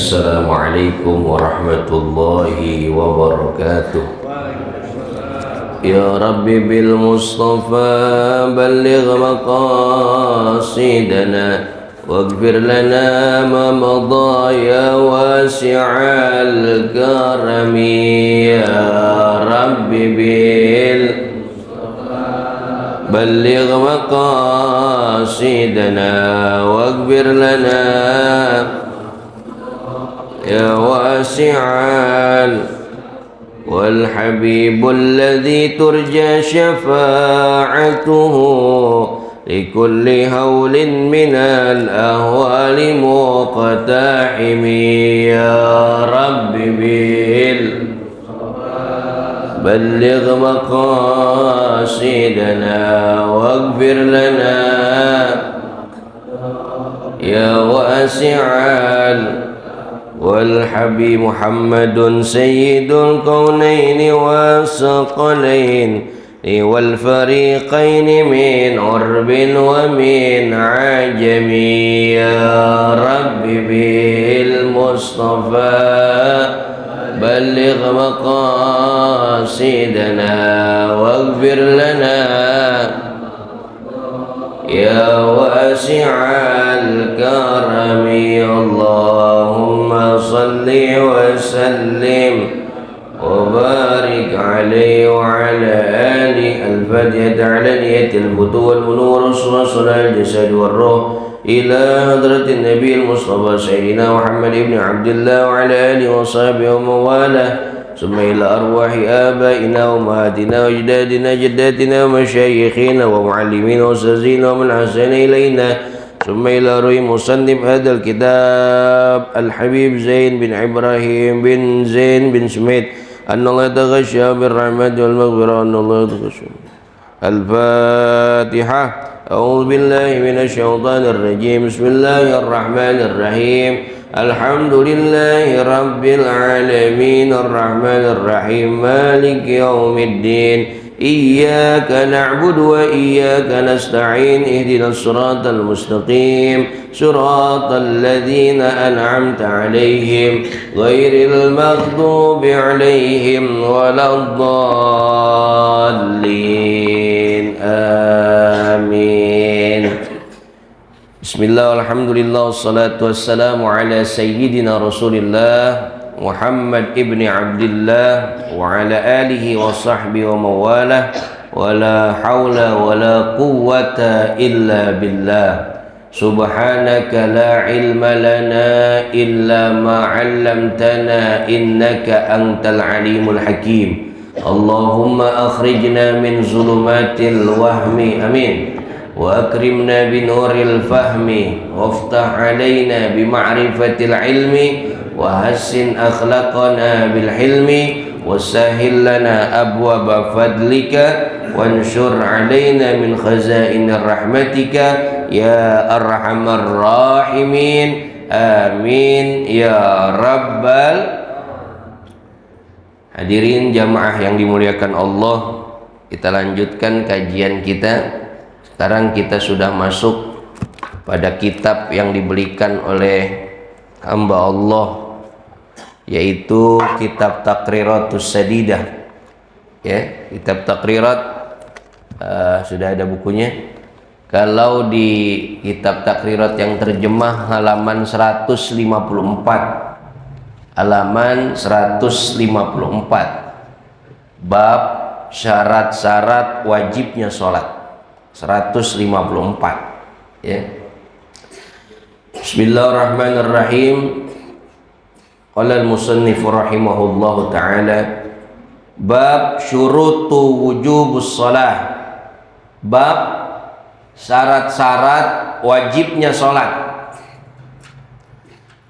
Assalamualaikum warahmatullahi wabarakatuh. Ya Rabbi bil Mustafa balligh maqasidana waghfir lana ma madha ya wasi'al karami. Ya Rabbi bil balligh maqasidana waghfir lana ya wasi'al wal habibul ladzi turja syafa'atuhu likulli haulin minal ahwali muqtahimi. Ya Rabbi bil balligh maqasidana waghfir lana ya wasi'al والحبيب محمد سيد الكونين والثقلين والفريقين من عرب ومن عجم. يا رب بالمصطفى بلغ مقاصدنا واغفر لنا يا واسع الكرم. اللهم صل وسلم وبارك عليه وعلى آله. الفاتحة على نية الفتوى والنور والصلاة الجسد والروح إلى حضرة النبي المصطفى سيدنا محمد بن عبد الله وعلى آله وصحبه ومن والاه، ثم إلى أرواح آبائنا وأمهاتنا وأجدادنا جداتنا ومشايخنا ومعلمين وأستاذنا ومن أحسن إلينا، ثم إلى روح مصنف هذا الكتاب الحبيب زين بن إبراهيم بن زين بن سميت أن الله يتغشى بالرحمة والمغفرة أن الله يتغشى. الفاتحة. أعوذ بالله من الشيطان الرجيم. بسم الله الرحمن الرحيم. الحمد لله رب العالمين الرحمن الرحيم مالك يوم الدين إياك نعبد وإياك نستعين اهدنا الصراط المستقيم صراط الذين أنعمت عليهم غير المغضوب عليهم ولا الضالين آمين. Bismillah, alhamdulillah, wassalatu wassalamu ala sayyidina rasulillah Muhammad ibni Abdillah wa ala alihi wa sahbihi wa mawalah wa la hawla wa la quwwata illa billah. Subhanaka la ilma lana illa ma 'allamtana innaka antal alimul hakim. Allahumma akhrijna min zulumatil wahmi amin وأكرمنا بنور الفهم وافتح علينا بمعرفة العلم وحسن أخلاقنا بالحلم وسهل لنا أبواب فضلك وانشر علينا من خزائن رحمتك يا أرحم الراحمين آمين يا رب. Hadirin jamaah yang dimuliakan Allah, kita lanjutkan kajian kita. Sekarang kita sudah masuk pada kitab yang diberikan oleh hamba Allah, yaitu kitab Taqriratus Sadidah. Ya, kitab Taqrirat sudah ada bukunya. Kalau di kitab Taqrirat yang terjemah halaman 154, halaman 154, bab syarat-syarat wajibnya sholat. 154 ya. Bismillahirrahmanirrahim. Qala al-musannif rahimahullahu ta'ala bab syurutu wujubus shalah, bab syarat-syarat wajibnya sholat.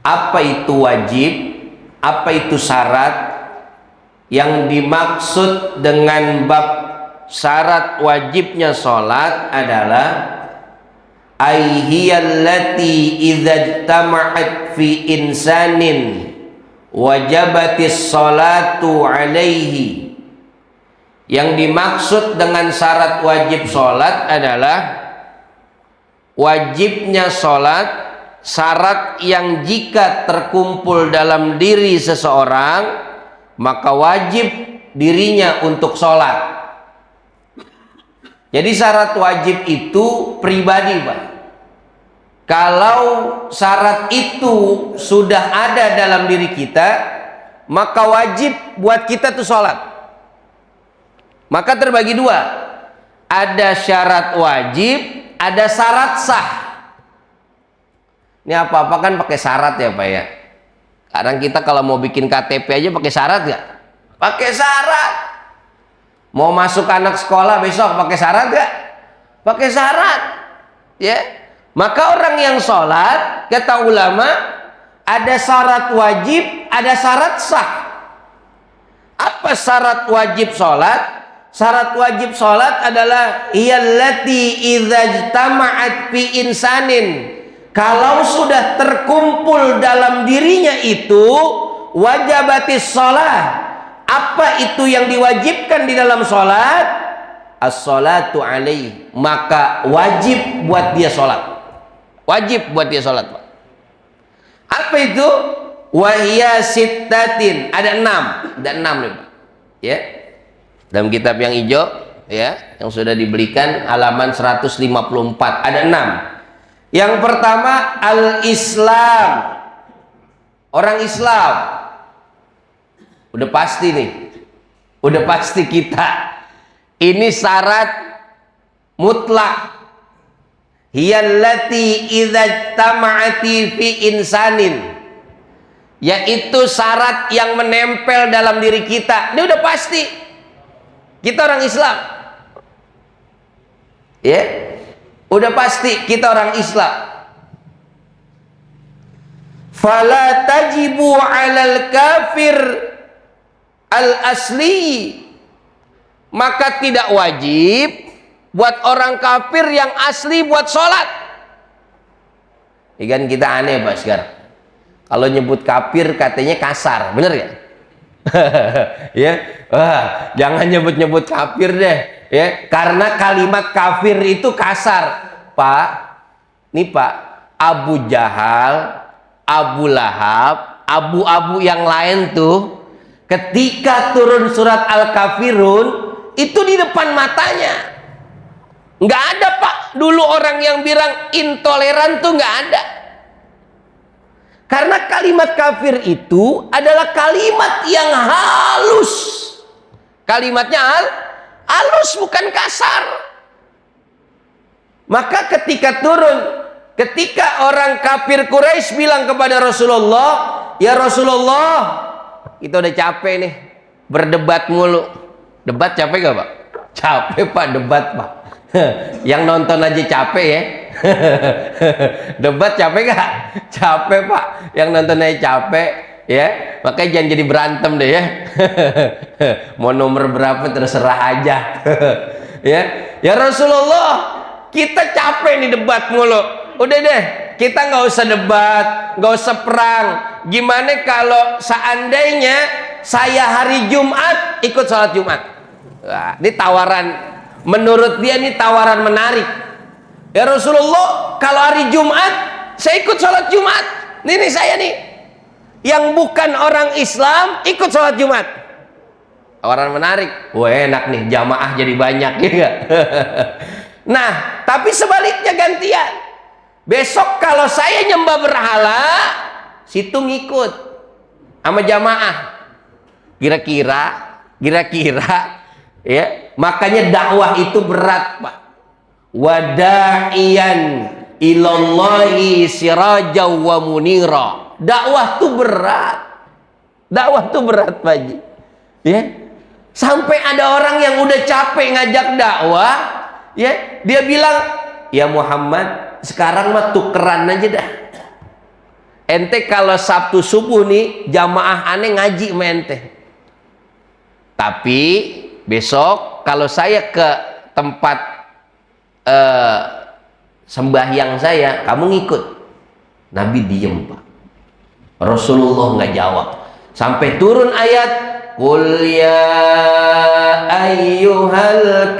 Apa itu wajib? Apa itu syarat? Yang dimaksud dengan bab syarat wajibnya sholat adalah aihiyallati idza tama'at fi insanin wajabatis sholatu alaihi. Yang dimaksud dengan syarat wajib sholat adalah wajibnya sholat syarat yang jika terkumpul dalam diri seseorang maka wajib dirinya untuk sholat. Jadi syarat wajib itu pribadi, Pak. Kalau syarat itu sudah ada dalam diri kita, maka wajib buat kita tuh sholat. Maka terbagi dua, ada syarat wajib, ada syarat sah. Ini apa-apa kan pakai syarat ya, Pak ya. Kadang kita kalau mau bikin KTP aja pakai syarat nggak? Pakai syarat. Mau masuk anak sekolah besok pakai syarat nggak? Pakai syarat. Ya. Maka orang yang sholat, kata ulama, ada syarat wajib, ada syarat sah. Apa syarat wajib sholat? Syarat wajib sholat adalah iyallati idza ijtama'at fi insanin. Kalau sudah terkumpul dalam dirinya itu, wajabatis sholat. Apa itu yang diwajibkan di dalam sholat? As-sholatu alaih. Maka wajib buat dia sholat. Wajib buat dia sholat, Pak. Apa itu? Wahya sittatin. Ada 6. Ada 6 nih, Pak. Ya. Dalam kitab yang hijau, ya, yang sudah dibelikan halaman 154. Ada 6. Yang pertama al-Islam. Orang Islam. Udah pasti nih. Udah pasti kita. Ini syarat mutlak. Hiyallati idza tama'ati fi insanin, yaitu syarat yang menempel dalam diri kita. Ini udah pasti kita orang Islam, ya, udah pasti kita orang Islam. Fala tajibu 'alal kafir al asli, maka tidak wajib buat orang kafir yang asli buat sholat. Ikan kita aneh, Pak, sekarang. Kalau nyebut kafir katanya kasar, bener ya? Ya, jangan nyebut-nyebut kafir deh, ya, karena kalimat kafir itu kasar, Pak. Nih, Pak, Abu Jahal, Abu Lahab, abu-abu yang lain tuh, ketika turun surat Al-Kafirun, itu di depan matanya. Nggak ada, Pak, dulu orang yang bilang intoleran tuh nggak ada. Karena kalimat kafir itu adalah kalimat yang halus. Kalimatnya halus, bukan kasar. Maka ketika turun, ketika orang kafir Quraisy bilang kepada Rasulullah, ya Rasulullah, kita udah capek nih berdebat mulu. Debat capek gak, Pak? Capek, Pak, debat, Pak. Yang nonton aja capek ya. Debat capek gak? Capek, Pak. Yang nonton aja capek ya. Makanya jangan jadi berantem deh ya. Mau nomor berapa terserah aja. Ya. Ya Rasulullah, kita capek nih debat mulu. Udah deh, kita nggak usah debat, nggak usah perang. Gimana kalau seandainya saya hari Jumat ikut sholat Jumat? Wah, ini tawaran. Menurut dia ini tawaran menarik. Ya Rasulullah, kalau hari Jumat saya ikut sholat Jumat. Ini saya nih, yang bukan orang Islam ikut sholat Jumat. Tawaran menarik. Wah, enak nih, jamaah jadi banyak ya. Nah, tapi sebaliknya gantian. Besok kalau saya nyembah berhala, situ ngikut sama jamaah. Kira-kira ya, makanya dakwah itu berat, Pak. Wada'iyan ilallahi sirajaw wa munira. Dakwah tuh berat. Dakwah tuh berat, Pak Haji. Ya. Sampai ada orang yang udah capek ngajak dakwah, ya, dia bilang, "Ya Muhammad, sekarang mah tukeran aja dah. Ente kalau Sabtu subuh nih jamaah aneh ngaji sama ente. Tapi besok kalau saya ke tempat sembahyang saya, kamu ngikut." Nabi diem, Pak. Rasulullah nggak jawab sampai turun ayat Qul ya ayyuhal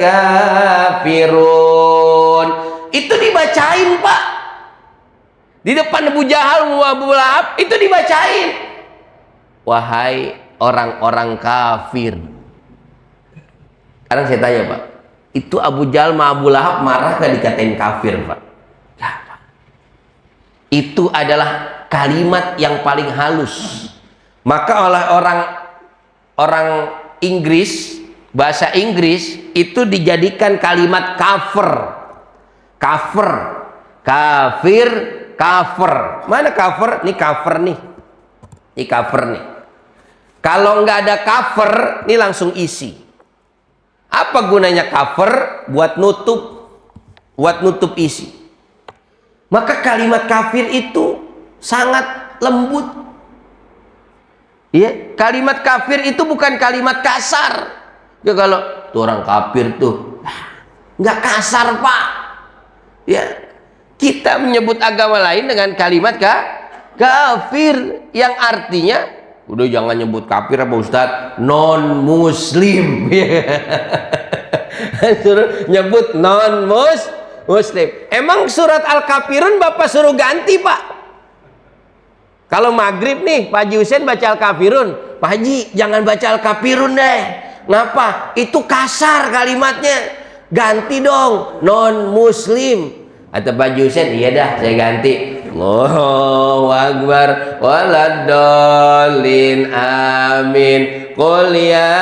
kafirun. Itu dibacain, Pak. Di depan Abu Jahal, Abu Lahab itu dibacain. Wahai orang-orang kafir. Sekarang saya tanya Pak, itu Abu Jahal sama Abu Lahab marah gak dikatain kafir Pak? Ya, Pak. Itu adalah kalimat yang paling halus. Maka oleh orang Inggris, bahasa Inggris itu dijadikan kalimat kafir. Kafir, kafir, kafir. Mana kafir? Ini kafir nih. Ini kafir nih. Kalau nggak ada kafir, ini langsung isi. Apa gunanya kafir? Buat nutup isi. Maka kalimat kafir itu sangat lembut. Ya, kalimat kafir itu bukan kalimat kasar. Ya kalau tuh orang kafir tuh nggak kasar Pak. Ya, kita menyebut agama lain dengan kalimat kafir yang artinya udah jangan nyebut kafir apa Ustaz, non muslim. Suruh nyebut non muslim. Emang surat Al-Kafirun Bapak suruh ganti Pak? Kalau maghrib nih Pak Haji Husein baca Al-Kafirun, Pak Haji jangan baca Al-Kafirun deh. Kenapa? Itu kasar kalimatnya. Ganti dong non muslim. Atau Pak Haji Husein, iya dah saya ganti. Allahu Akbar waladdallin amin. Qul ya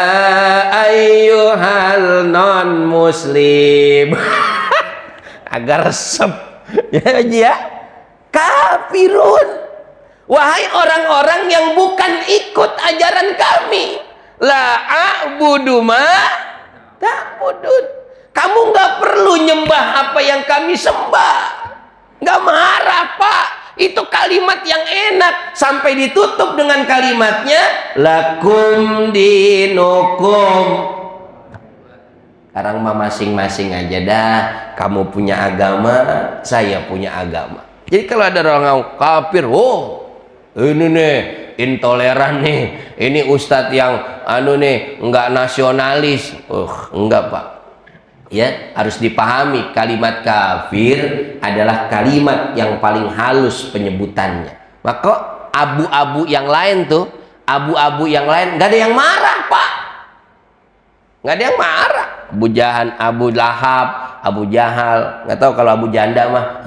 ayyuhal non muslim. Agar resep. Ya Haji ya. Kafirun. Wahai orang-orang yang bukan ikut ajaran kami. La a'budu ma ta'budun. Kamu nggak perlu nyembah apa yang kami sembah. Nggak marah Pak. Itu kalimat yang enak. Sampai ditutup dengan kalimatnya lakum dinukum. Sekarang mah masing-masing aja dah. Kamu punya agama, saya punya agama. Jadi kalau ada orang kafir, oh ini nih intoleran nih. Ini ustadz yang nggak nasionalis. Enggak Pak. Ya, harus dipahami kalimat kafir adalah kalimat yang paling halus penyebutannya. Maka abu-abu yang lain tuh, abu-abu yang lain nggak ada yang marah Pak, nggak ada yang marah. Abu Jahal, Abu Lahab, Abu Jahal, nggak tahu kalau Abu Janda mah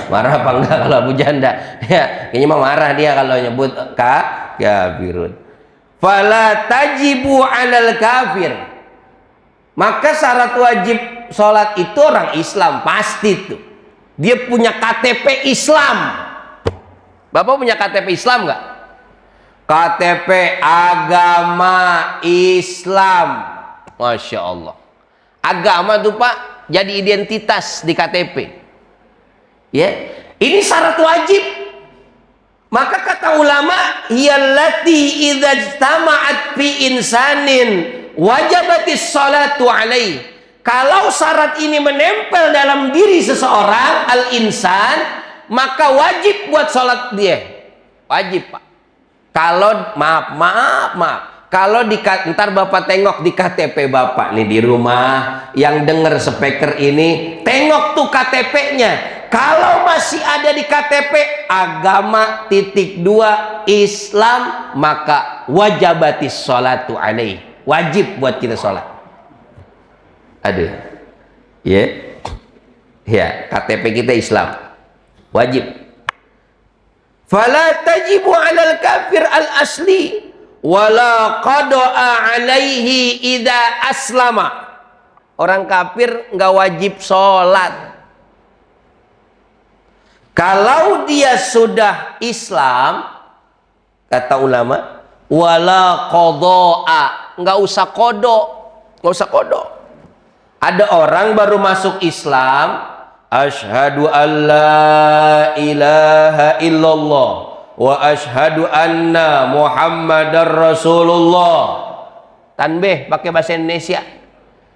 marah apa enggak kalau Abu Janda. Ya, kayaknya mah marah dia kalau nyebut kafirun. Fala tajibu 'alal kafir. Maka syarat wajib sholat itu orang Islam pasti tuh dia punya KTP Islam. Bapak punya KTP Islam nggak? KTP agama Islam. Masya Allah. Agama tuh Pak jadi identitas di KTP. Ya, ini syarat wajib. Maka kata ulama, hiyallati idza ijtama'at fi insanin wajabatis salatu alaih. Kalau syarat ini menempel dalam diri seseorang, al-insan, maka wajib buat sholat dia. Wajib Pak. Kalau maaf, kalau ntar Bapak tengok di KTP Bapak nih di rumah, yang denger speaker ini, tengok tuh KTP-nya. Kalau masih ada di KTP agama _2 Islam, maka wajabatis sholatu alaih. Wajib buat kita sholat. Aduh, ya, KTP kita Islam, wajib. Fala tajibu 'alal kafir al asli wala qada'a 'alaihi idza aslama. Orang kafir nggak wajib sholat. Kalau dia sudah Islam, kata ulama, wala qada'a, nggak usah kodok, nggak usah kodok. Ada orang baru masuk Islam, asyhadu an la ilaha illallah wa asyhadu anna Muhammadar Rasulullah. Tanbih pakai bahasa Indonesia.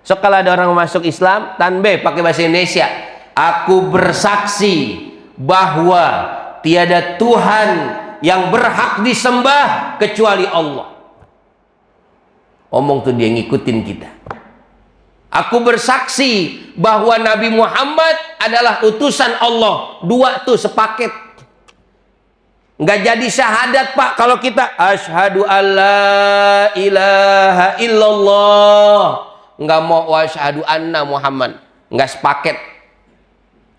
So kalau ada orang masuk Islam, tanbih pakai bahasa Indonesia. Aku bersaksi bahwa tiada Tuhan yang berhak disembah kecuali Allah. Omong tuh dia ngikutin kita. Aku bersaksi bahwa Nabi Muhammad adalah utusan Allah. Dua tuh sepaket. Nggak jadi syahadat Pak kalau kita asyhadu alla ilaha illallah, nggak mau wa asyhadu anna Muhammad, nggak sepaket.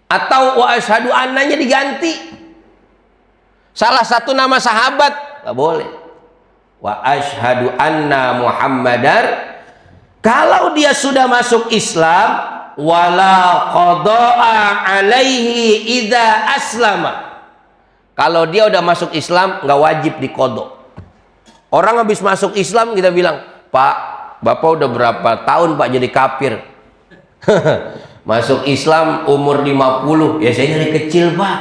Atau wa asyhadu annanya diganti salah satu nama sahabat, nggak boleh. Wa asyhadu anna Muhammadar. Kalau dia sudah masuk Islam, wala qada'a alaihi idza aslama. Kalau dia udah masuk Islam, nggak wajib dikodok. Orang habis masuk Islam kita bilang, Pak, Bapak udah berapa tahun Pak jadi kafir? Masuk Islam umur 50. Ya saya dari kecil Pak,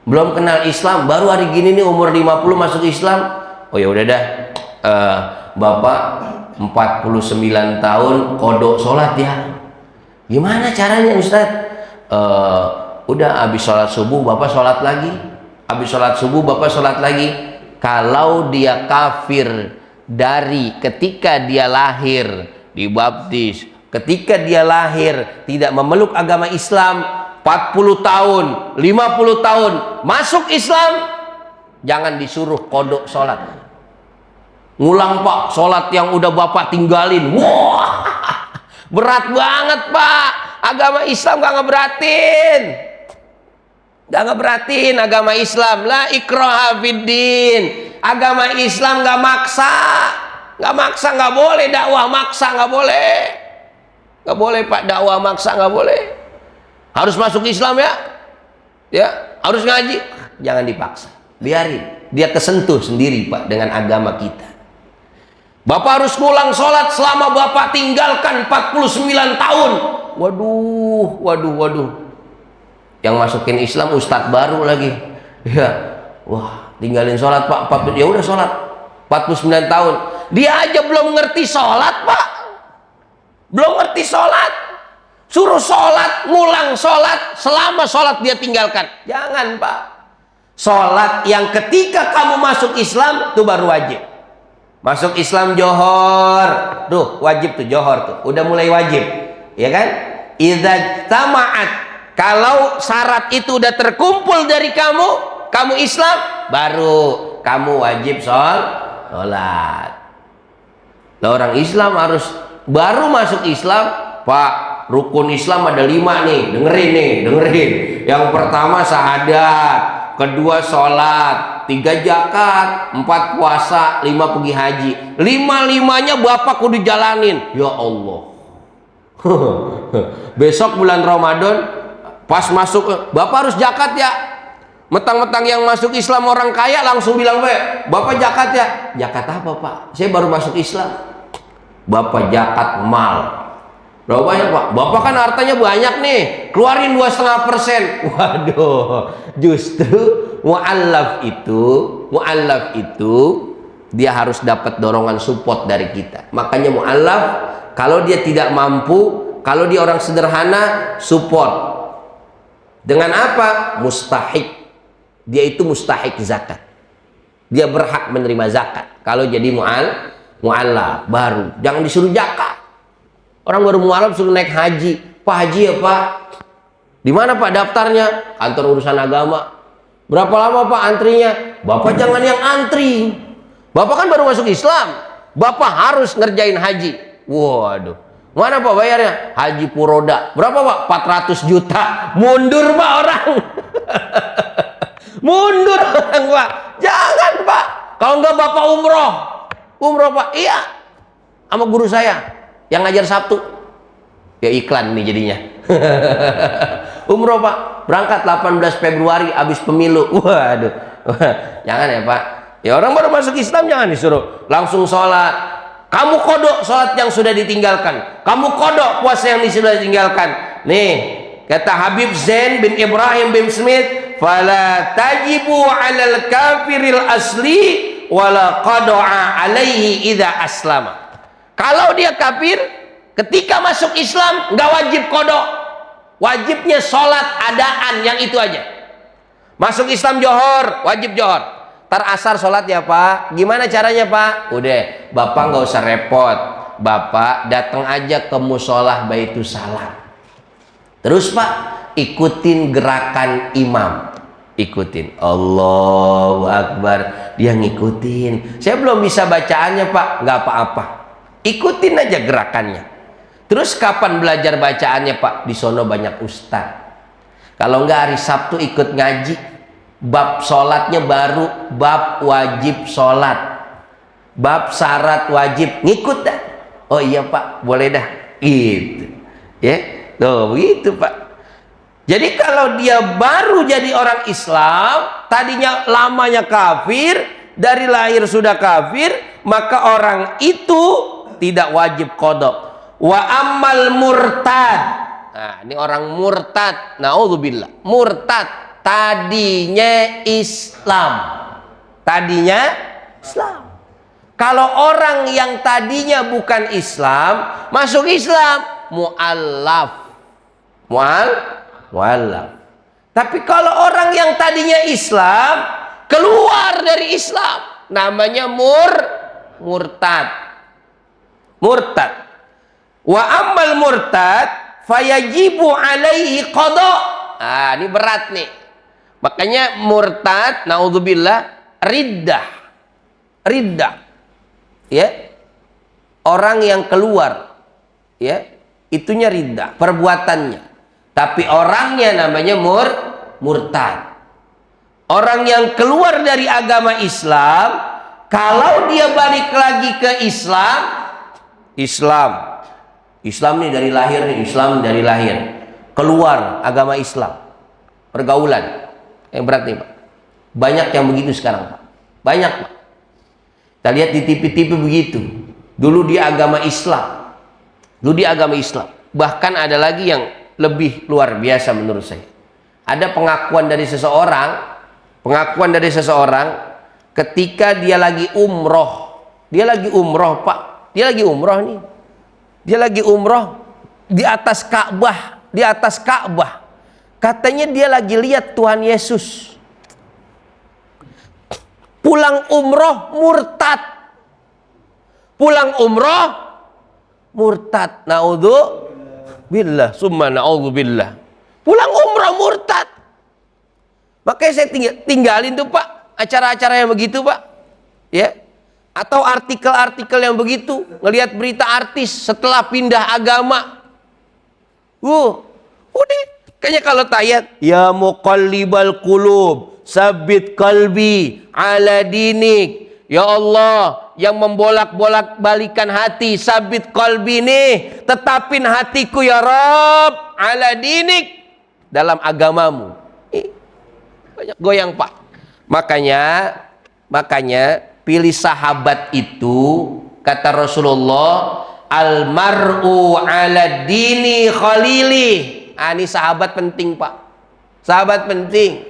belum kenal Islam, baru hari gini nih umur 50 masuk Islam. Oh ya udah dah, Bapak 49 tahun kodok sholat ya. Gimana caranya Ustadz? Udah habis sholat subuh Bapak sholat lagi, habis sholat subuh Bapak sholat lagi. Kalau dia kafir dari ketika dia lahir dibaptis, ketika dia lahir tidak memeluk agama Islam, 40 tahun 50 tahun masuk Islam, jangan disuruh kodok sholat. Ngulang Pak sholat yang udah Bapak tinggalin. Wah, berat banget Pak. Agama Islam gak ngeberatin, gak ngeberatin agama Islam. La ikraha fiddin. Agama Islam gak maksa, gak maksa, gak boleh dakwah maksa, gak boleh, gak boleh Pak, dakwah maksa gak boleh. Harus masuk Islam ya, harus ngaji, jangan dipaksa, biarin dia kesentuh sendiri Pak dengan agama kita. Bapak harus ngulang sholat selama Bapak tinggalkan 49 tahun. Waduh. Yang masukin Islam ustadz baru lagi. Ya, wah, tinggalin sholat Pak. Ya udah sholat 49 tahun. Dia aja belum ngerti sholat Pak. Belum ngerti sholat. Suruh sholat, ngulang sholat selama sholat dia tinggalkan. Jangan Pak. Sholat yang ketika kamu masuk Islam itu baru wajib. Masuk Islam johor, tuh wajib tuh johor tuh, udah mulai wajib, ya kan? Idza tama'at, kalau syarat itu udah terkumpul dari kamu Islam, baru kamu wajib sholat. Nah, orang Islam harus baru masuk Islam, Pak, rukun Islam ada 5 nih, dengerin. Yang pertama syahadat, kedua sholat, 3 zakat, 4 puasa, 5 pergi haji. 5-5-nya Bapak kudu jalanin. Ya Allah. Besok bulan Ramadan pas masuk, Bapak harus zakat ya. Mentang-mentang yang masuk Islam orang kaya langsung bilang, Bapak zakat ya. Zakat apa Pak? Saya baru masuk Islam. Bapak zakat mal. Berapa banyak Pak? Bapak kan hartanya banyak nih, keluarin 2,5%. Waduh, justru mu'allaf itu dia harus dapat dorongan support dari kita. Makanya mu'allaf kalau dia tidak mampu, kalau dia orang sederhana, support. Dengan apa? Mustahik. Dia itu mustahik zakat. Dia berhak menerima zakat. Kalau jadi mu'allaf baru, jangan disuruh zakat. Orang baru mu'alaf suruh naik haji. Pak, haji ya Pak? Di mana Pak daftarnya? Kantor urusan agama. Berapa lama Pak antrinya? Bapak jangan yang antri. Bapak kan baru masuk Islam. Bapak harus ngerjain haji. Waduh. Mana Pak bayarnya? Haji Puroda. Berapa Pak? 400 juta. Mundur Pak orang. Mundur orang Pak. Jangan Pak. Kalau enggak Bapak umroh. Umroh Pak. Iya. Sama guru saya yang ngajar Sabtu. Ya iklan nih jadinya. Umroh Pak, berangkat 18 Februari habis pemilu. Waduh. Jangan ya Pak. Ya orang baru masuk Islam jangan disuruh langsung sholat. Kamu kodok sholat yang sudah ditinggalkan. Kamu kodok puasa yang sudah ditinggalkan. Nih, kata Habib Zain bin Ibrahim bin Smith, fala tajibu 'alal kafiril asli wala qada'a alaihi idza aslama. Kalau dia kafir, ketika masuk Islam nggak wajib kodok, wajibnya sholat adaan yang itu aja. Masuk Islam johor, wajib johor. Tar asar sholat ya Pak. Gimana caranya Pak? Udah, Bapak nggak usah repot. Bapak datang aja ke musolah Baitus Salam. Terus Pak, ikutin gerakan imam. ikutin. Allahu Akbar, dia ngikutin. Saya belum bisa bacaannya Pak, nggak apa-apa, ikutin aja gerakannya. Terus kapan belajar bacaannya Pak? Di sono banyak ustaz. Kalau nggak hari Sabtu ikut ngaji, bab sholatnya baru bab wajib sholat, bab syarat wajib, ngikut dah. Oh iya Pak, boleh dah, gitu ya. Tuh begitu Pak. Jadi kalau dia baru jadi orang Islam, tadinya lamanya kafir, dari lahir sudah kafir, maka orang itu tidak wajib qadha. Wa ammal murtad. Nah, ini orang murtad. Naudzubillah. Murtad tadinya Islam. Tadinya Islam. Kalau orang yang tadinya bukan Islam masuk Islam, mu'allaf. Mu'allaf. Tapi kalau orang yang tadinya Islam keluar dari Islam, namanya murtad. Murtad. Wa ammal murtad fayajibu alaihi qadha. Ah, ini berat nih. Makanya murtad, naudzubillah, riddah. Riddah. Ya. Orang yang keluar, ya, itunya riddah, perbuatannya. Tapi orangnya namanya murtad. Orang yang keluar dari agama Islam, kalau dia balik lagi ke Islam nih dari lahir nih, Islam dari lahir, keluar agama Islam, pergaulan yang berat nih Pak. Banyak yang begitu sekarang Pak, banyak Pak. Kita lihat di TV-TV begitu. Dulu dia agama Islam, bahkan ada lagi yang lebih luar biasa menurut saya. Ada pengakuan dari seseorang ketika dia lagi umroh Pak, dia lagi umroh nih. Dia lagi umroh di atas Ka'bah, Katanya dia lagi lihat Tuhan Yesus. Pulang umroh murtad. Naudzubillah, summa naudzubillah. Pulang umroh murtad. Makanya saya tinggalin tuh Pak, acara-acara yang begitu Pak. Ya. Atau artikel-artikel yang begitu, ngelihat berita artis setelah pindah agama. Udah, kayaknya kalau tayat, ya muqallibal qulub, sabit qalbi ala dinik. Ya Allah, yang membolak-balikan hati, sabit qalbi nih, tetapin hatiku ya Rabb ala dinik, dalam agamamu. Banyak goyang Pak. Makanya pilih sahabat itu, kata Rasulullah, almar'u ala dini khalili. Ini sahabat penting Pak, sahabat penting.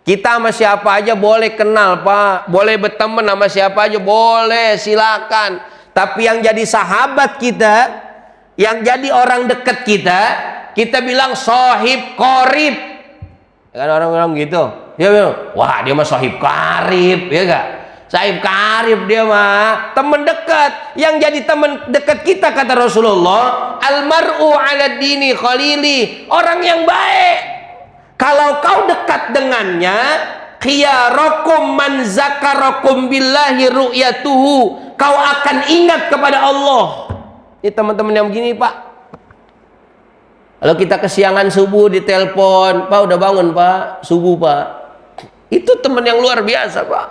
Kita sama siapa aja boleh kenal Pak, boleh berteman sama siapa aja boleh, silakan. Tapi yang jadi sahabat kita, yang jadi orang dekat kita bilang sahib qarib. Kan orang bilang gitu, ya, wah dia mah sahib qarib, ya gak? Sahib karib dia mah teman dekat. Yang jadi teman dekat kita, kata Rasulullah, almar'u ala dini khalili, orang yang baik. Kalau kau dekat dengannya, khiyarakum man zakarakum billahi ru'yatuhu, kau akan ingat kepada Allah. Ini teman-teman yang begini Pak. Kalau kita kesiangan subuh ditelepon, Pak udah bangun Pak, subuh Pak. Itu teman yang luar biasa Pak.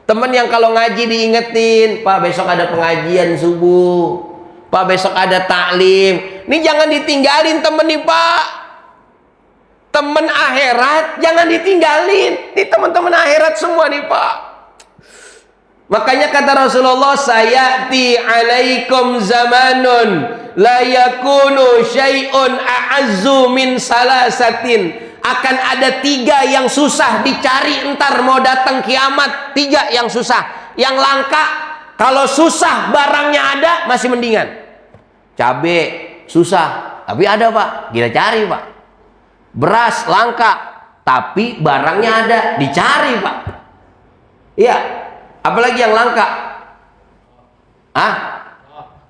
Teman yang kalau ngaji diingetin, Pak besok ada pengajian subuh, Pak besok ada taklim. Ini jangan ditinggalin temen nih Pak. Temen akhirat jangan ditinggalin. Ini teman-teman akhirat semua nih Pak. Makanya kata Rasulullah, sayati alaikum zamanun la yakunu syai'un a'azzu min salasatin. Akan ada 3 yang susah dicari entar mau datang kiamat. 3 yang susah, yang langka. Kalau susah barangnya ada masih mendingan. Cabe susah tapi ada Pak, kita cari Pak. Beras langka tapi barangnya ada, dicari Pak. Iya. Apalagi yang langka?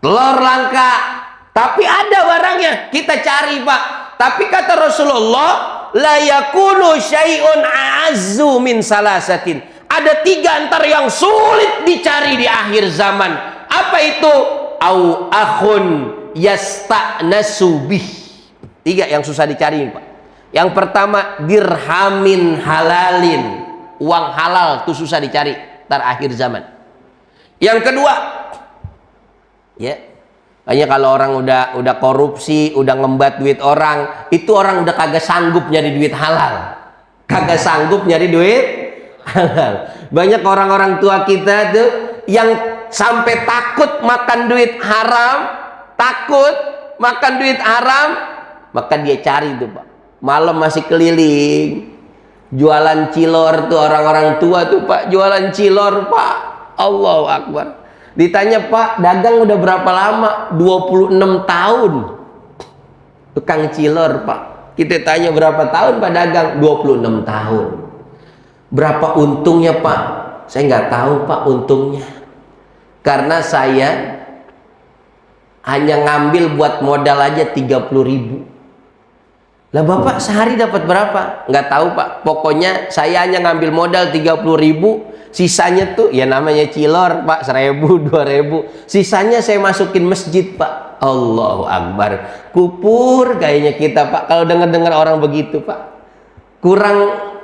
Telur langka tapi ada barangnya, kita cari Pak. Tapi kata Rasulullah, la yakunu syai'un a'azzu min salasatin. Ada 3 antara yang sulit dicari di akhir zaman. Apa itu? Au akhun yasta'nasu bih. 3 yang susah dicari, Pak. Yang pertama, dirhamin halalin. Uang halal itu susah dicari terakhir zaman. Yang kedua, ya, hanya kalau orang udah korupsi, udah ngembat duit orang, itu orang udah kagak sanggup nyari duit halal. Kagak sanggup nyari duit halal. Banyak orang-orang tua kita tuh yang sampai takut makan duit haram, takut makan duit haram, maka dia cari tuh, Pak. Malam masih keliling, jualan cilor tuh orang-orang tua tuh, Pak, jualan cilor, Pak. Allahu Akbar. Ditanya, Pak, dagang udah berapa lama? 26 tahun. Tukang cilor, Pak. Kita tanya berapa tahun Pak dagang? 26 tahun. Berapa untungnya, Pak? Saya nggak tahu, Pak, untungnya. Karena saya hanya ngambil buat modal aja 30.000. Lah Bapak sehari dapat berapa? Nggak tahu, Pak. Pokoknya saya hanya ngambil modal 30.000. Sisanya tuh ya namanya cilor, Pak, 1.000, 2.000. Sisanya saya masukin masjid, Pak. Allahu Akbar. Kupur kayaknya kita, Pak, kalau dengar-dengar orang begitu, Pak. Kurang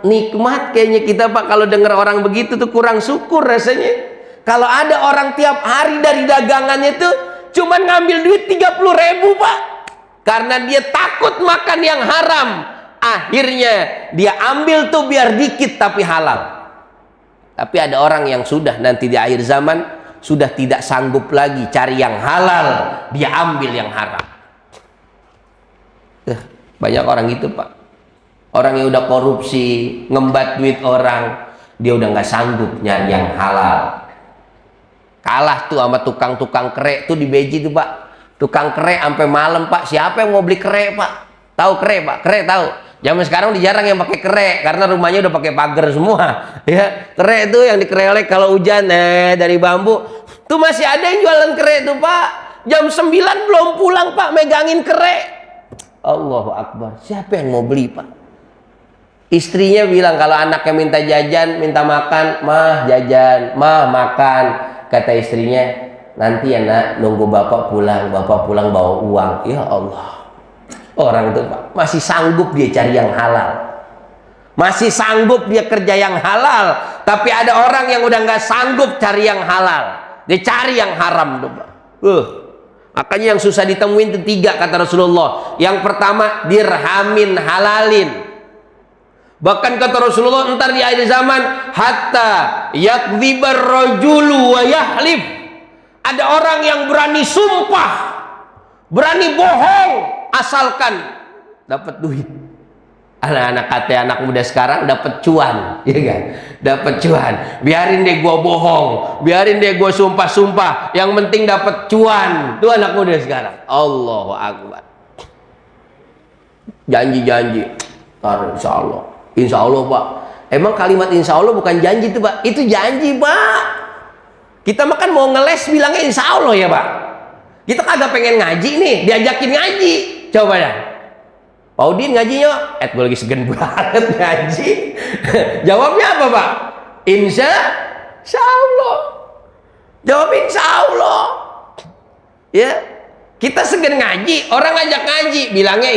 nikmat kayaknya kita, Pak, kalau dengar orang begitu tuh kurang syukur rasanya. Kalau ada orang tiap hari dari dagangannya tuh cuman ngambil duit 30.000, Pak. Karena dia takut makan yang haram. Akhirnya dia ambil tuh biar dikit tapi halal. Tapi ada orang yang sudah nanti di akhir zaman sudah tidak sanggup lagi cari yang halal, dia ambil yang haram. Banyak orang gitu, Pak. Orang yang udah korupsi, ngembat duit orang, dia udah nggak sanggup nyari yang halal. Kalah tuh sama tukang-tukang kere tuh di Beji tuh, Pak. Tukang kere sampai malam, Pak. Siapa yang mau beli kere, Pak? Tahu kere, Pak? Kere tahu. Zaman sekarang jarang yang pakai kere karena rumahnya udah pakai pagar semua. Ya, kere itu yang dikerelek kalau hujan dari bambu. Tuh masih ada yang jualan kere tuh, Pak. Jam 9 belum pulang, Pak, megangin kere. Allahu Akbar. Siapa yang mau beli, Pak? Istrinya bilang kalau anaknya minta jajan, minta makan, "Mah, jajan, mah, makan." Kata istrinya, "Nanti ya, Nak, nunggu bapak pulang bawa uang." Ya Allah. Orang itu, Pak, masih sanggup dia cari yang halal, masih sanggup dia kerja yang halal. Tapi ada orang yang udah nggak sanggup cari yang halal, dia cari yang haram tuh, Pak. Makanya yang susah ditemuin itu 3 kata Rasulullah. Yang pertama, dirhamin halalin. Bahkan kata Rasulullah, entar di akhir zaman, hatta yakdzibar rajulu wa yahlif. Ada orang yang berani sumpah, berani bohong, asalkan dapat duit. Anak-anak kata anak muda sekarang dapat cuan, ya kan? Dapat cuan. Biarin deh gua bohong, biarin deh gua sumpah-sumpah, yang penting dapat cuan. Itu anak muda sekarang. Allahu Akbar. Janji-janji. Insya Allah. Insya Allah, Pak. Emang kalimat insya Allah bukan janji tuh, Pak. Itu janji, Pak. Kita makan mau ngeles bilangnya insya Allah ya, Pak. Kita kagak pengen ngaji nih, diajakin ngaji. Coba dah. Pak Udin ngajinya, gue lagi segen banget ngaji. Jawabnya apa, Pak? Insya Allah. Jawab insya Allah. Ya, kita segen ngaji, orang ngajak ngaji, bilangnya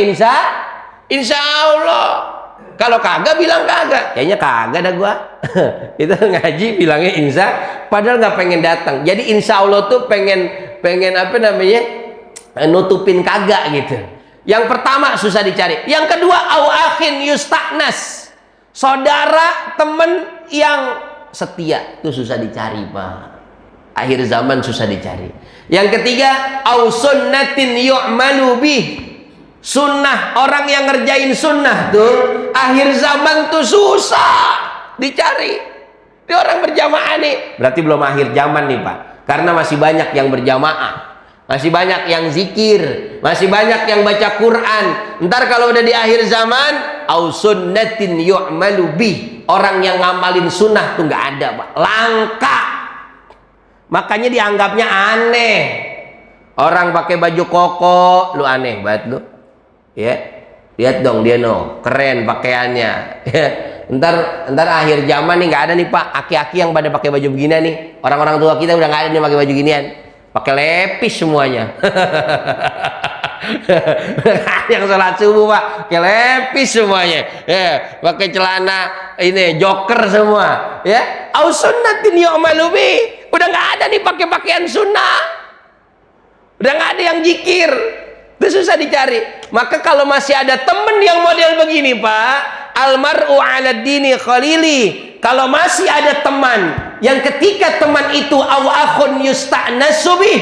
insya Allah. Kalau kagak bilang kagak, kayaknya kagak dah gua. Itu ngaji bilangnya insya, padahal nggak pengen datang. Jadi insya Allah tuh pengen apa namanya, nutupin kagak gitu. Yang pertama susah dicari. Yang kedua, au akhin yusta'nas, saudara temen yang setia itu susah dicari, Pak. Akhir zaman susah dicari. Yang ketiga, au sunnatin yu'malu bih, sunnah, orang yang ngerjain sunnah tuh akhir zaman tuh susah dicari. Ini orang berjamaah nih, berarti belum akhir zaman nih, Pak, karena masih banyak yang berjamaah, masih banyak yang zikir, masih banyak yang baca Quran. Ntar kalau udah di akhir zaman, au sunnatin yu'malu bih, orang yang ngamalin sunnah tuh nggak ada, Pak, langka. Makanya dianggapnya aneh. Orang pakai baju koko, lu aneh banget lu. Ya, Lihat dong dia keren pakaiannya. Ntar akhir zaman nih nggak ada nih Pak, aki-aki yang pada pakai baju beginian nih. Orang-orang tua kita udah nggak ada nih pakai baju ginian, pakai lepis semuanya. Yang sholat subuh Pak, pakai lepis semuanya, ya, pakai celana ini joker semua, ya. Au sunnatin yu'malu bi. Udah nggak ada nih pakai pakaian sunnah, udah nggak ada yang jikir. Itu susah dicari. Maka kalau masih ada temen yang model begini Pak, almar'u 'ala dini khalili. Kalau masih ada teman yang ketika teman itu aw akhun yusta'nasu bih,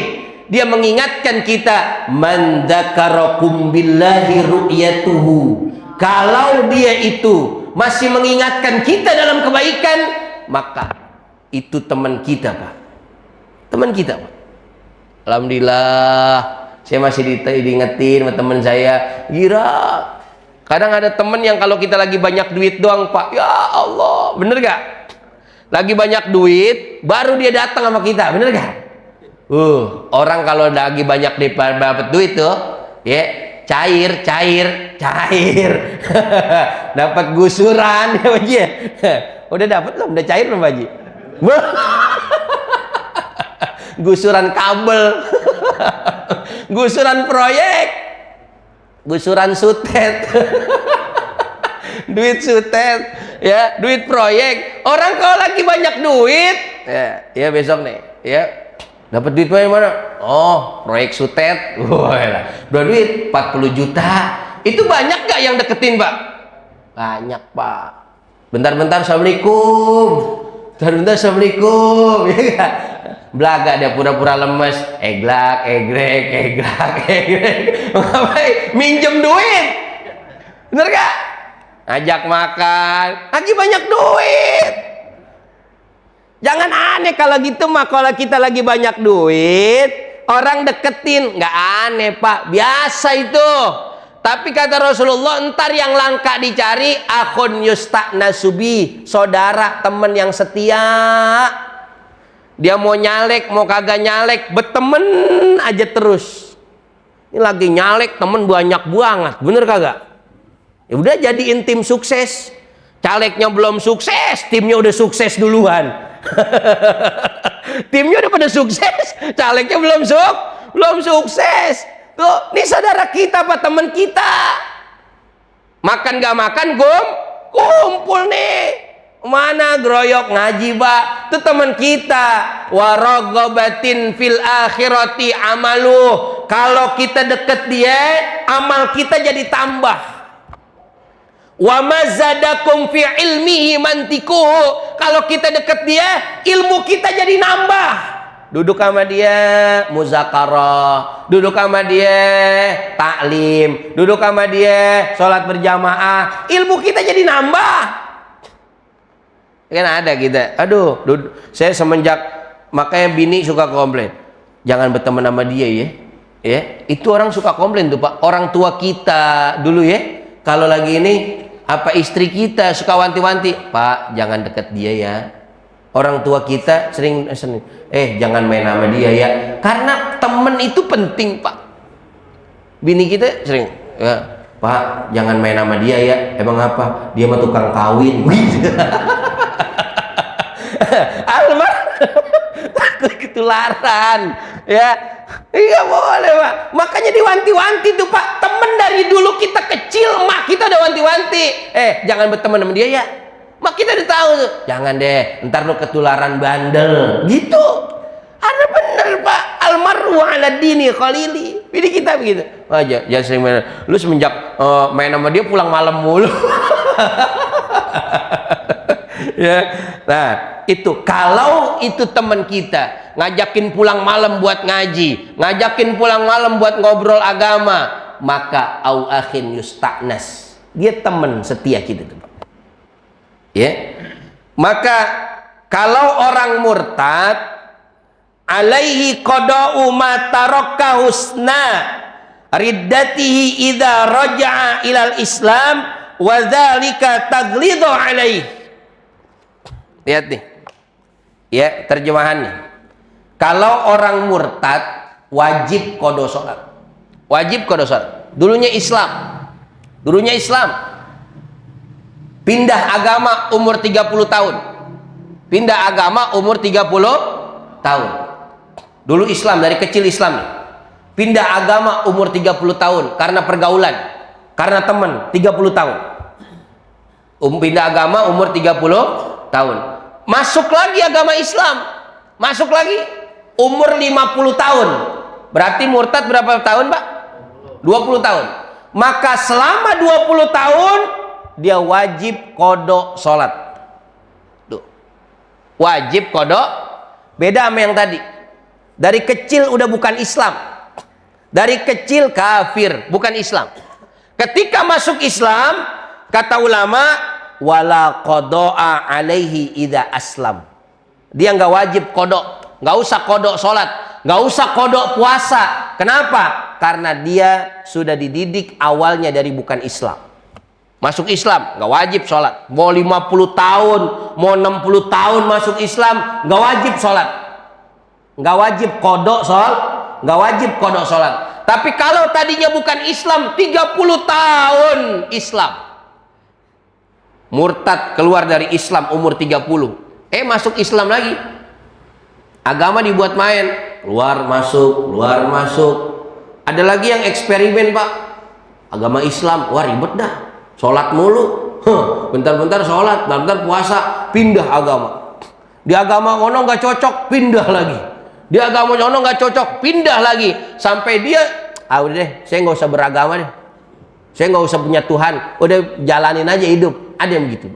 dia mengingatkan kita, man dzakarakum billahi ru'yatuhu. Kalau dia itu masih mengingatkan kita dalam kebaikan, maka itu teman kita Pak. Teman kita Pak. Alhamdulillah, saya masih diingetin sama teman saya. Gila, kadang ada temen yang kalau kita lagi banyak duit doang Pak, ya Allah, bener gak? Lagi banyak duit baru dia datang sama kita, bener gak? Orang kalau lagi banyak dapat duit tuh, ya cair. Dapat gusuran ya Pak Haji. Udah dapat belum? Udah cair belum Pak Haji? Gusuran kabel. Gusuran proyek, gusuran sutet. Duit sutet, ya, duit proyek. Orang kalau lagi banyak duit, ya besok nih, ya dapat duit mana? Oh, proyek sutet. Wah, udah duit 40 juta. Itu banyak gak yang deketin Pak? Banyak Pak. Bentar-bentar assalamualaikum. Bentar-bentar assalamualaikum. Ya, belaga dia pura-pura lemes, egrek. Ngapain? Minjem duit, bener gak? Ngajak makan, lagi banyak duit. Jangan aneh kalau gitu mah. Kalau kita lagi banyak duit, orang deketin, nggak aneh Pak, biasa itu. Tapi kata Rasulullah, ntar yang langka dicari akhun yusta'nasu bi, saudara, temen yang setia. Dia mau nyalek, mau kagak nyalek, bertemen aja terus. Ini lagi nyalek, temen banyak banget, bener kagak? Ya udah jadiin tim sukses. Calegnya belum sukses, timnya udah sukses duluan. Timnya udah pada sukses, calegnya belum sukses. Tuh, ini saudara kita Pak, teman kita. Makan gak makan, kumpul nih. Mana geroyok ngaji Pak, itu teman kita. Waraghabatin fil akhirati amalu. Kalau kita deket dia, amal kita jadi tambah. Wa mazadakum fi ilmihi mantikuhu. Kalau kita deket dia, ilmu kita jadi nambah. Duduk sama dia muzakarah, duduk sama dia taklim, duduk sama dia sholat berjamaah, ilmu kita jadi nambah. Kan ada kita, aduh, saya semenjak, makanya bini suka komplain, jangan berteman sama dia ya, itu orang suka komplain tuh Pak, orang tua kita dulu ya, kalau lagi ini apa istri kita suka wanti-wanti, Pak jangan deket dia ya. Orang tua kita sering jangan main sama dia ya, karena temen itu penting Pak. Bini kita sering, ya, Pak jangan main sama dia ya, emang apa? Dia mah tukang kawin. Almar takut ketularan ya. Iya boleh Pak, makanya diwanti-wanti tuh Pak. Temen dari dulu kita kecil, mak kita udah wanti-wanti, jangan berteman sama dia ya. Mak kita udah tahu tuh, jangan deh, ntar lu ketularan bandel gitu. Ada bener Pak, almaru ala dini khalili. Jadi kita begitu aja, jangan sering main. Lu semenjak main sama dia pulang malam mulu. Ya, nah itu kalau itu teman kita ngajakin pulang malam buat ngaji, ngajakin pulang malam buat ngobrol agama, maka au akhin yusta'nas, dia teman setia kita tuh Pak. Ya, maka kalau orang murtad, alaihi qada'u ma taraka husna riddatihi idza raja'a ilal islam wa dzalika taglidhu alaihi. Lihat nih, ya terjemahannya. Kalau orang murtad wajib qada sholat, wajib qada sholat. Dulunya Islam, Dulunya Islam. Pindah agama umur 30 tahun. Pindah agama umur 30 tahun. Dulu Islam, dari kecil Islam nih. Pindah agama umur 30 tahun karena pergaulan, karena teman, 30 tahun. Pindah agama umur 30 tahun. Masuk lagi agama Islam. Masuk lagi umur 50 tahun. Berarti murtad berapa tahun, Pak? 20 tahun. Maka selama 20 tahun dia wajib qada sholat. Tuh. Wajib qada. Beda sama yang tadi. Dari kecil udah bukan Islam. Dari kecil kafir, bukan Islam. Ketika masuk Islam, kata ulama, wala qada'a alaihi idza aslam. Dia nggak wajib qada, nggak usah qada sholat, nggak usah qada puasa. Kenapa? Karena dia sudah dididik awalnya dari bukan Islam. Masuk Islam, nggak wajib sholat. Mau 50 tahun, mau 60 tahun masuk Islam, nggak wajib sholat. Nggak wajib qada sholat, nggak wajib qada sholat. Tapi kalau tadinya bukan Islam, 30 tahun Islam, murtad keluar dari Islam umur 30, masuk Islam lagi, agama dibuat main, keluar masuk, keluar masuk. Ada lagi yang eksperimen, Pak, agama Islam, wah ribet dah, sholat mulu, bentar-bentar sholat, bentar puasa, pindah agama. Di agama ono nggak cocok, pindah lagi. Di agama ono nggak cocok, pindah lagi. Sampai dia, udah deh, saya nggak usah beragama deh, saya nggak usah punya Tuhan, udah jalanin aja hidup. Ada yang begitu.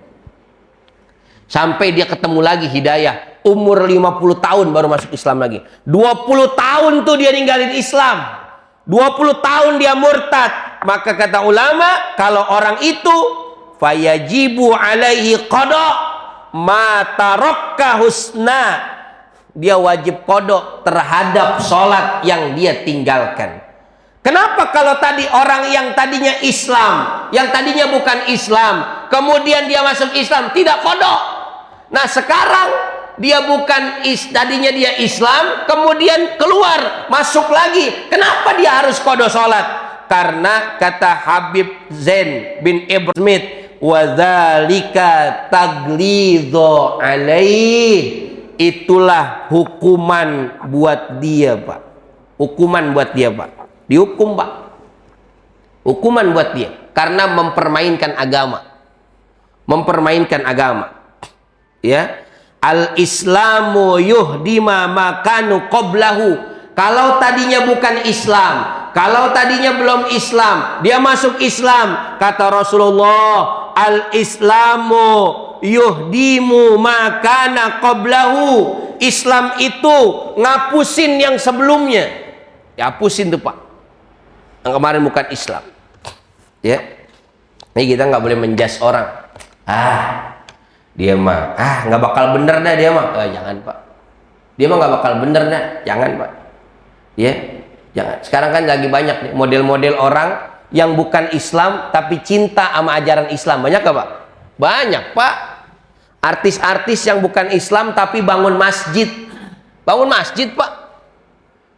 Sampai dia ketemu lagi hidayah, umur 50 tahun baru masuk Islam lagi. 20 tahun tuh dia ninggalin Islam, 20 tahun dia murtad. Maka kata ulama, kalau orang itu fayajibu alaihi qada ma tarakka husna, dia wajib qada terhadap sholat yang dia tinggalkan. Kenapa kalau tadi orang yang tadinya Islam, yang tadinya bukan Islam, kemudian dia masuk Islam, tidak qada? Nah sekarang dia bukan tadinya dia Islam, kemudian keluar, masuk lagi. Kenapa dia harus qada sholat? Karena kata Habib Zain bin Ibrahim Smith, wadzalika taglidhu alaih, itulah hukuman buat dia, Pak. Hukuman buat dia, Pak. Dihukum, Pak. Hukuman buat dia karena mempermainkan agama. Mempermainkan agama. Ya. Al-Islamu yuhdima makanu qablahu. Kalau tadinya bukan Islam, kalau tadinya belum Islam, dia masuk Islam, kata Rasulullah, al-Islamu yuhdimu makana qablahu. Islam itu ngapusin yang sebelumnya. Dihapusin tuh, Pak. Yang kemarin bukan Islam. Ya. Ini kita nggak boleh menjudge orang. Dia mah nggak bakal bener dah dia mah. Jangan, Pak. Dia mah nggak bakal bener dah. Jangan, Pak. Ya. Jangan. Sekarang kan lagi banyak nih model-model orang yang bukan Islam tapi cinta sama ajaran Islam. Banyak nggak, Pak? Banyak, Pak. Artis-artis yang bukan Islam tapi bangun masjid. Bangun masjid, Pak.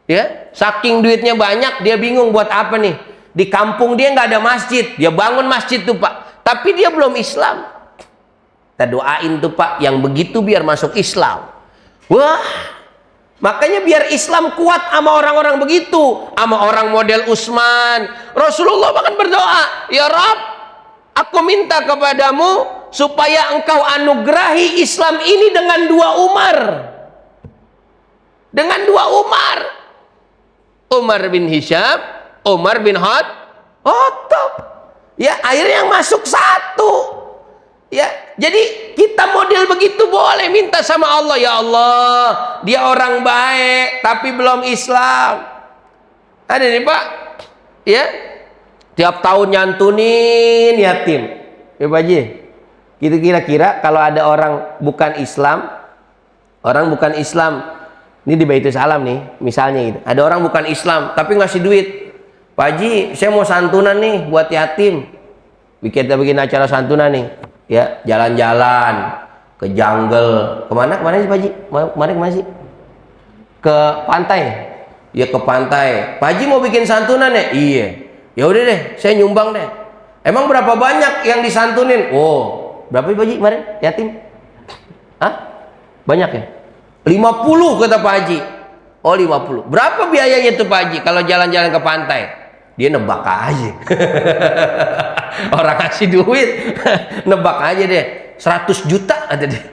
Ya, saking duitnya banyak, dia bingung buat apa nih. Di kampung dia nggak ada masjid, dia bangun masjid tuh, Pak. Tapi dia belum Islam. Kita doain tuh, Pak, yang begitu biar masuk Islam. Wah, makanya biar Islam kuat sama orang-orang begitu, sama orang model Utsman. Rasulullah bahkan berdoa, ya Rabb, aku minta kepadamu supaya engkau anugerahi Islam ini dengan 2 Umar. Dengan 2 Umar. Umar bin Hisham, Umar bin Khattab. Ya, akhirnya yang masuk 1. Ya, jadi kita model begitu boleh minta sama Allah, ya Allah, dia orang baik tapi belum Islam. Ada nih, Pak. Ya. Tiap tahun nyantunin yatim. Ya, Pak Haji. Gitu kira-kira kalau ada orang bukan Islam, ini di Baitul Salam nih, misalnya gitu. Ada orang bukan Islam tapi ngasih duit. Pak Haji, saya mau santunan nih buat yatim. Kita bikin acara santunan nih. Ya, jalan-jalan ke jungle. Kemana sih, Pak Haji? Kemana sih? Ke pantai. Ya, ke pantai. Pak Haji mau bikin santunan ya? Iya. Ya udah deh, saya nyumbang deh. Emang berapa banyak yang disantunin? Oh, berapa Pak Haji kemarin yatim? Hah? Banyak ya? 50 kata Pak Haji. Oh 50. Berapa biayanya tuh Pak Haji kalau jalan-jalan ke pantai? Dia nebak aja. Orang kasih duit, nebak aja deh. 100 juta ada deh.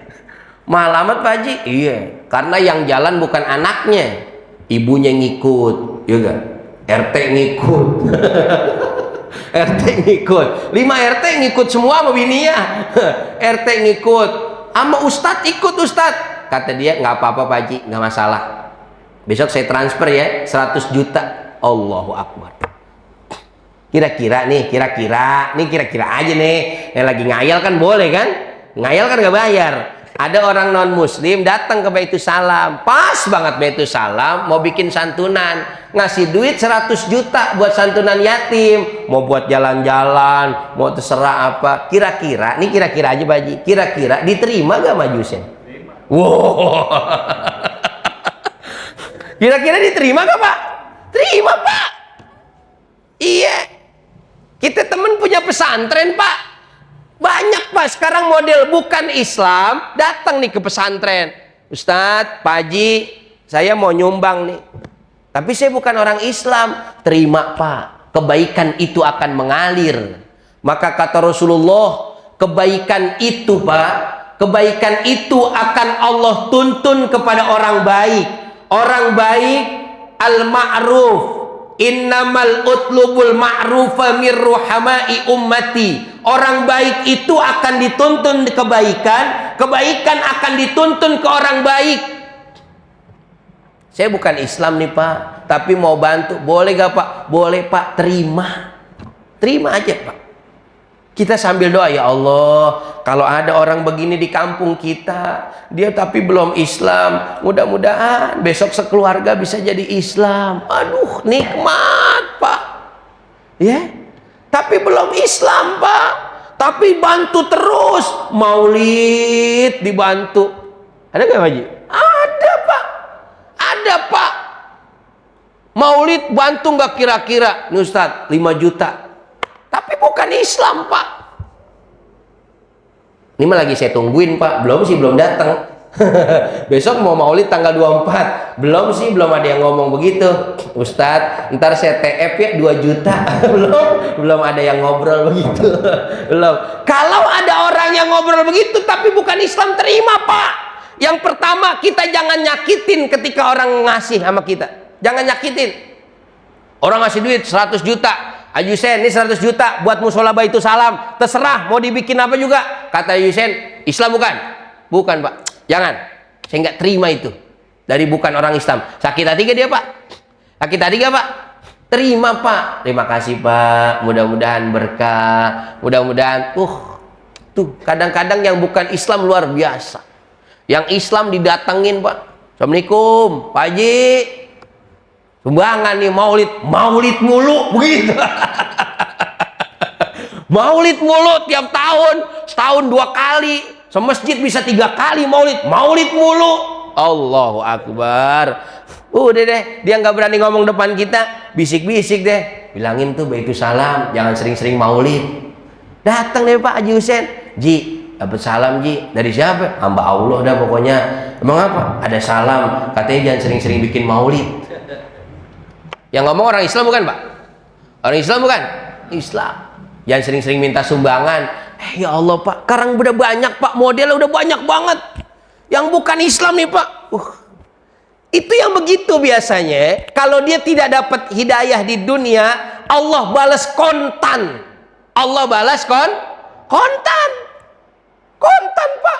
Mahal amat Pak Haji? Iya, karena yang jalan bukan anaknya, ibunya ngikut, ya kan? RT ngikut. RT ngikut. 5 RT ngikut semua sama bininya. RT ngikut. Sama Ustadz ikut Ustadz. Kata dia, nggak apa-apa Pak Haji, nggak masalah. Besok saya transfer ya 100 juta. Allahu Akbar. Kira-kira aja nih. Yang lagi ngayal kan boleh kan? Ngayal kan nggak bayar. Ada orang non muslim datang ke Baitussalam, pas banget Baitussalam mau bikin santunan, ngasih duit 100 juta buat santunan yatim, mau buat jalan-jalan, mau terserah apa. Kira-kira aja Pak Haji, kira-kira diterima gak majusnya? Wow. Kira-kira diterima gak Pak? Terima Pak. Iya. Kita temen punya pesantren Pak. Banyak Pak sekarang model bukan Islam datang nih ke pesantren. Ustadz, Pak Haji, saya mau nyumbang nih. Tapi saya bukan orang Islam. Terima Pak. Kebaikan itu akan mengalir. Maka kata Rasulullah, kebaikan itu Pak, kebaikan itu akan Allah tuntun kepada orang baik. Orang baik al-ma'ruf. Innamal utlubul ma'rufa mir ruhamai ummati. Orang baik itu akan dituntun kebaikan, kebaikan akan dituntun ke orang baik. Saya bukan Islam nih Pak, tapi mau bantu. Boleh gak Pak? Boleh Pak, terima. Terima aja Pak. Kita sambil doa, ya Allah, kalau ada orang begini di kampung kita, dia tapi belum Islam, mudah-mudahan besok sekeluarga bisa jadi Islam. Aduh, nikmat Pak. Ya, tapi belum Islam Pak. Tapi bantu terus, maulid dibantu. Ada nggak Pak Haji? Ada Pak. Ada Pak. Maulid bantu nggak kira-kira? Nih Ustadz, 5 juta. Tapi bukan Islam Pak. Ini mah lagi saya tungguin Pak. Belum datang. Besok mau maulid tanggal 24. Belum ada yang ngomong begitu. Ustadz, ntar saya TF ya 2 juta. belum ada yang ngobrol begitu. Belum. Kalau ada orang yang ngobrol begitu tapi bukan Islam, terima Pak. Yang pertama, kita jangan nyakitin ketika orang ngasih sama kita. Jangan nyakitin. Orang ngasih duit 100 juta. Ayusen, ini 100 juta buat musola Baitussalam. Terserah mau dibikin apa juga. Kata Ayusen, Islam bukan? Bukan Pak. Jangan. Saya nggak terima itu. Dari bukan orang Islam. Sakit hati gak dia Pak? Sakit hati gak Pak? Terima Pak. Terima kasih Pak. Mudah-mudahan berkah. Mudah-mudahan. Tuh kadang-kadang yang bukan Islam luar biasa. Yang Islam didatengin Pak. Assalamualaikum Pak Haji. Sumbangan nih maulid mulu begitu. Maulid mulu tiap tahun, setahun 2 kali, semasjid bisa 3 kali maulid mulu. Allahu Akbar. Udah deh, dia nggak berani ngomong depan kita, bisik-bisik deh, bilangin tuh Baitussalam jangan sering-sering maulid. Datang deh Pak Haji Husen, Ji, dapat salam Ji. Dari siapa? Hamba Allah dah pokoknya. Emang apa? Ada salam, katanya jangan sering-sering bikin maulid. Yang ngomong orang Islam bukan Pak? Orang Islam bukan? Islam. Jangan sering-sering minta sumbangan. Ya Allah Pak, sekarang udah banyak Pak, modelnya udah banyak banget. Yang bukan Islam nih Pak. Itu yang begitu biasanya. Kalau dia tidak dapat hidayah di dunia, Allah balas kontan. Allah balas kontan. Kontan Pak.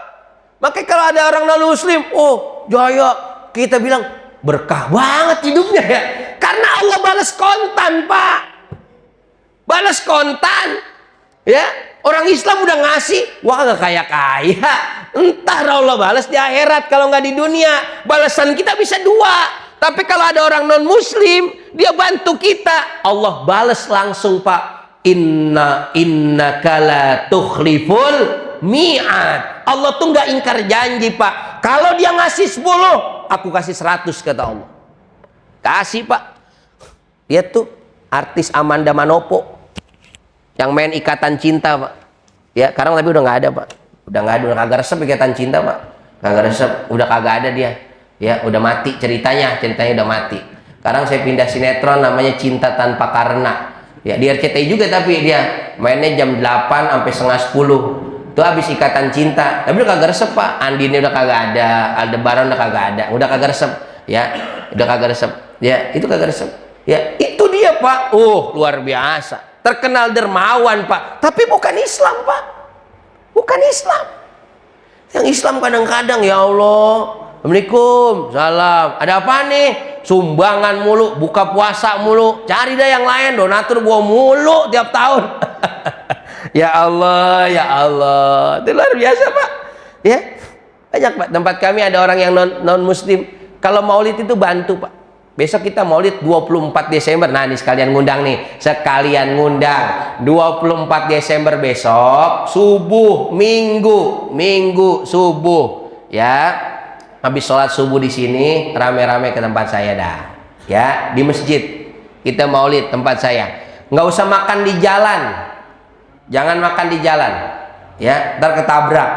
Makanya kalau ada orang non muslim, oh jaya, kita bilang berkah banget hidupnya ya. Karena Allah balas kontan Pak. Balas kontan. Ya, orang Islam udah ngasih, wah gak kaya-kaya. Entar Allah balas di akhirat, kalau nggak di dunia. Balasan kita bisa 2. Tapi kalau ada orang non muslim, dia bantu kita, Allah balas langsung Pak. Innaka la tukhliful mi'ad. Allah tuh nggak ingkar janji Pak. Kalau dia ngasih 10, aku kasih 100 kata Allah. Kasih Pak. Dia tuh artis Amanda Manopo. Yang main ikatan cinta, Pak. Ya, sekarang tapi udah nggak ada, Pak. Udah nggak ada, udah kagak resep ikatan cinta, Pak. Kagak resep, udah kagak ada dia. Ya, udah mati ceritanya udah mati. Sekarang saya pindah sinetron namanya Cinta Tanpa Karena. Ya, di RCTI juga tapi dia mainnya jam 8 sampai setengah 10. Itu habis ikatan cinta. Tapi udah kagak resep, Pak. Andinnya udah kagak ada, Aldebaran udah kagak ada. Udah kagak resep, ya. Udah kagak resep. Ya, itu kagak resep. Ya, itu dia, Pak. Luar biasa. Terkenal dermawan, Pak. Tapi bukan Islam, Pak. Bukan Islam. Yang Islam kadang-kadang, ya Allah, Assalamualaikum, salam. Ada apa nih? Sumbangan mulu, buka puasa mulu. Cari dah yang lain, donatur gua mulu tiap tahun. Ya Allah, ya Allah. Itu luar biasa, Pak. Ya, banyak, Pak. Tempat kami ada orang yang non muslim. Kalau maulid itu bantu, Pak. Besok kita maulid 24 Desember. Nah, ini sekalian ngundang nih. Sekalian ngundang. 24 Desember besok, subuh, minggu subuh. Ya. Habis sholat subuh di sini, rame-rame ke tempat saya dah. Ya, di masjid. Kita maulid tempat saya. Nggak usah makan di jalan. Jangan makan di jalan. Ya, ntar ketabrak.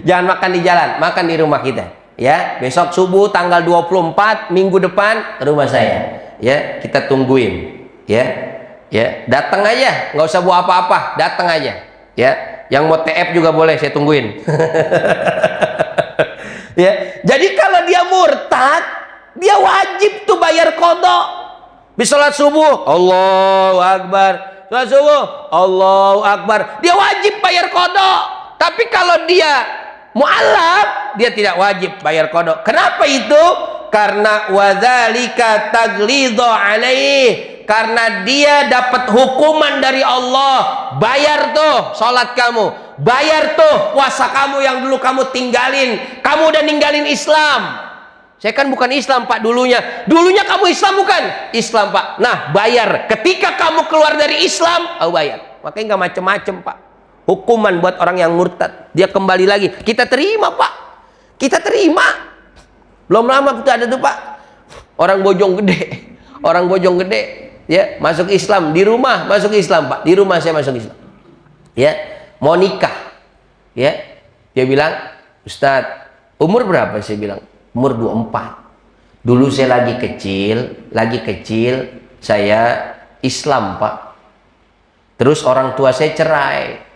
Jangan makan di jalan, makan di rumah kita. Ya, besok subuh tanggal 24 minggu depan rumah saya. Ya, kita tungguin. Ya. Ya, datang aja, nggak usah bawa apa-apa, datang aja. Ya. Yang mau TF juga boleh, saya tungguin. Ya, jadi kalau dia murtad, dia wajib tuh bayar qadha. Bis salat subuh, Allahu Akbar. Salat subuh, Allahu Akbar. Dia wajib bayar qadha. Tapi kalau dia mu'allaf, dia tidak wajib bayar qadha. Kenapa itu? Karena wadzalika taglidha alaih. Karena dia dapat hukuman dari Allah. Bayar tuh sholat kamu, bayar tuh puasa kamu yang dulu kamu tinggalin. Kamu udah ninggalin Islam. Saya kan bukan Islam, Pak, dulunya kamu Islam bukan? Islam, Pak. Nah, bayar. Ketika kamu keluar dari Islam, bayar. Makanya nggak macem-macem, Pak. Hukuman buat orang yang murtad, dia kembali lagi, kita terima, Pak. Kita terima. Belum lama itu ada tuh, Pak, orang Bojong Gede, ya, masuk Islam di rumah, masuk Islam, Pak. Di rumah saya masuk Islam. Ya, mau nikah. Ya. Dia bilang, "Ustadz, umur berapa?" Saya bilang, "Umur 24. Dulu saya lagi kecil, saya Islam, Pak. Terus orang tua saya cerai.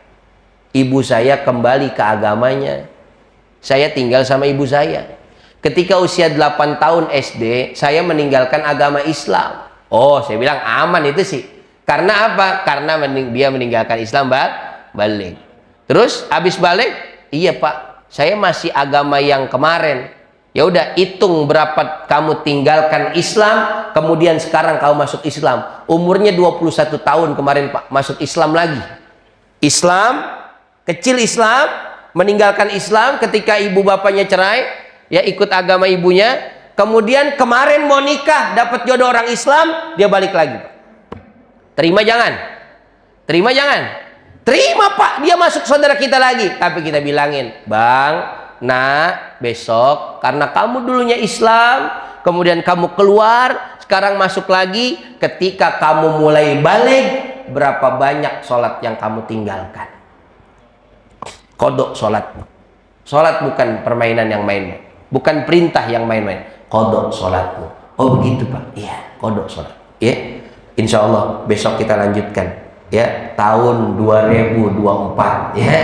Ibu saya kembali ke agamanya. Saya tinggal sama ibu saya. Ketika usia 8 tahun SD, saya meninggalkan agama Islam." Saya bilang aman itu sih. Karena apa? Karena dia meninggalkan Islam balik. Terus habis balik, iya, Pak, saya masih agama yang kemarin. Ya udah, hitung berapa kamu tinggalkan Islam, kemudian sekarang kamu masuk Islam. Umurnya 21 tahun kemarin, Pak, masuk Islam lagi. Islam, kecil Islam, meninggalkan Islam ketika ibu bapaknya cerai, ya ikut agama ibunya. Kemudian kemarin mau nikah, dapat jodoh orang Islam, dia balik lagi. Terima jangan? Terima jangan? Terima, Pak, dia masuk saudara kita lagi. Tapi kita bilangin, "Bang, nah, besok karena kamu dulunya Islam, kemudian kamu keluar, sekarang masuk lagi, ketika kamu mulai balik, berapa banyak sholat yang kamu tinggalkan? Kodok sholat. Sholat bukan permainan yang main-main, bukan perintah yang main-main. Kodok sholatmu." Oh begitu, Pak. Iya, kodok sholat. Ya, insya Allah besok kita lanjutkan. Ya, tahun 2024. Ya,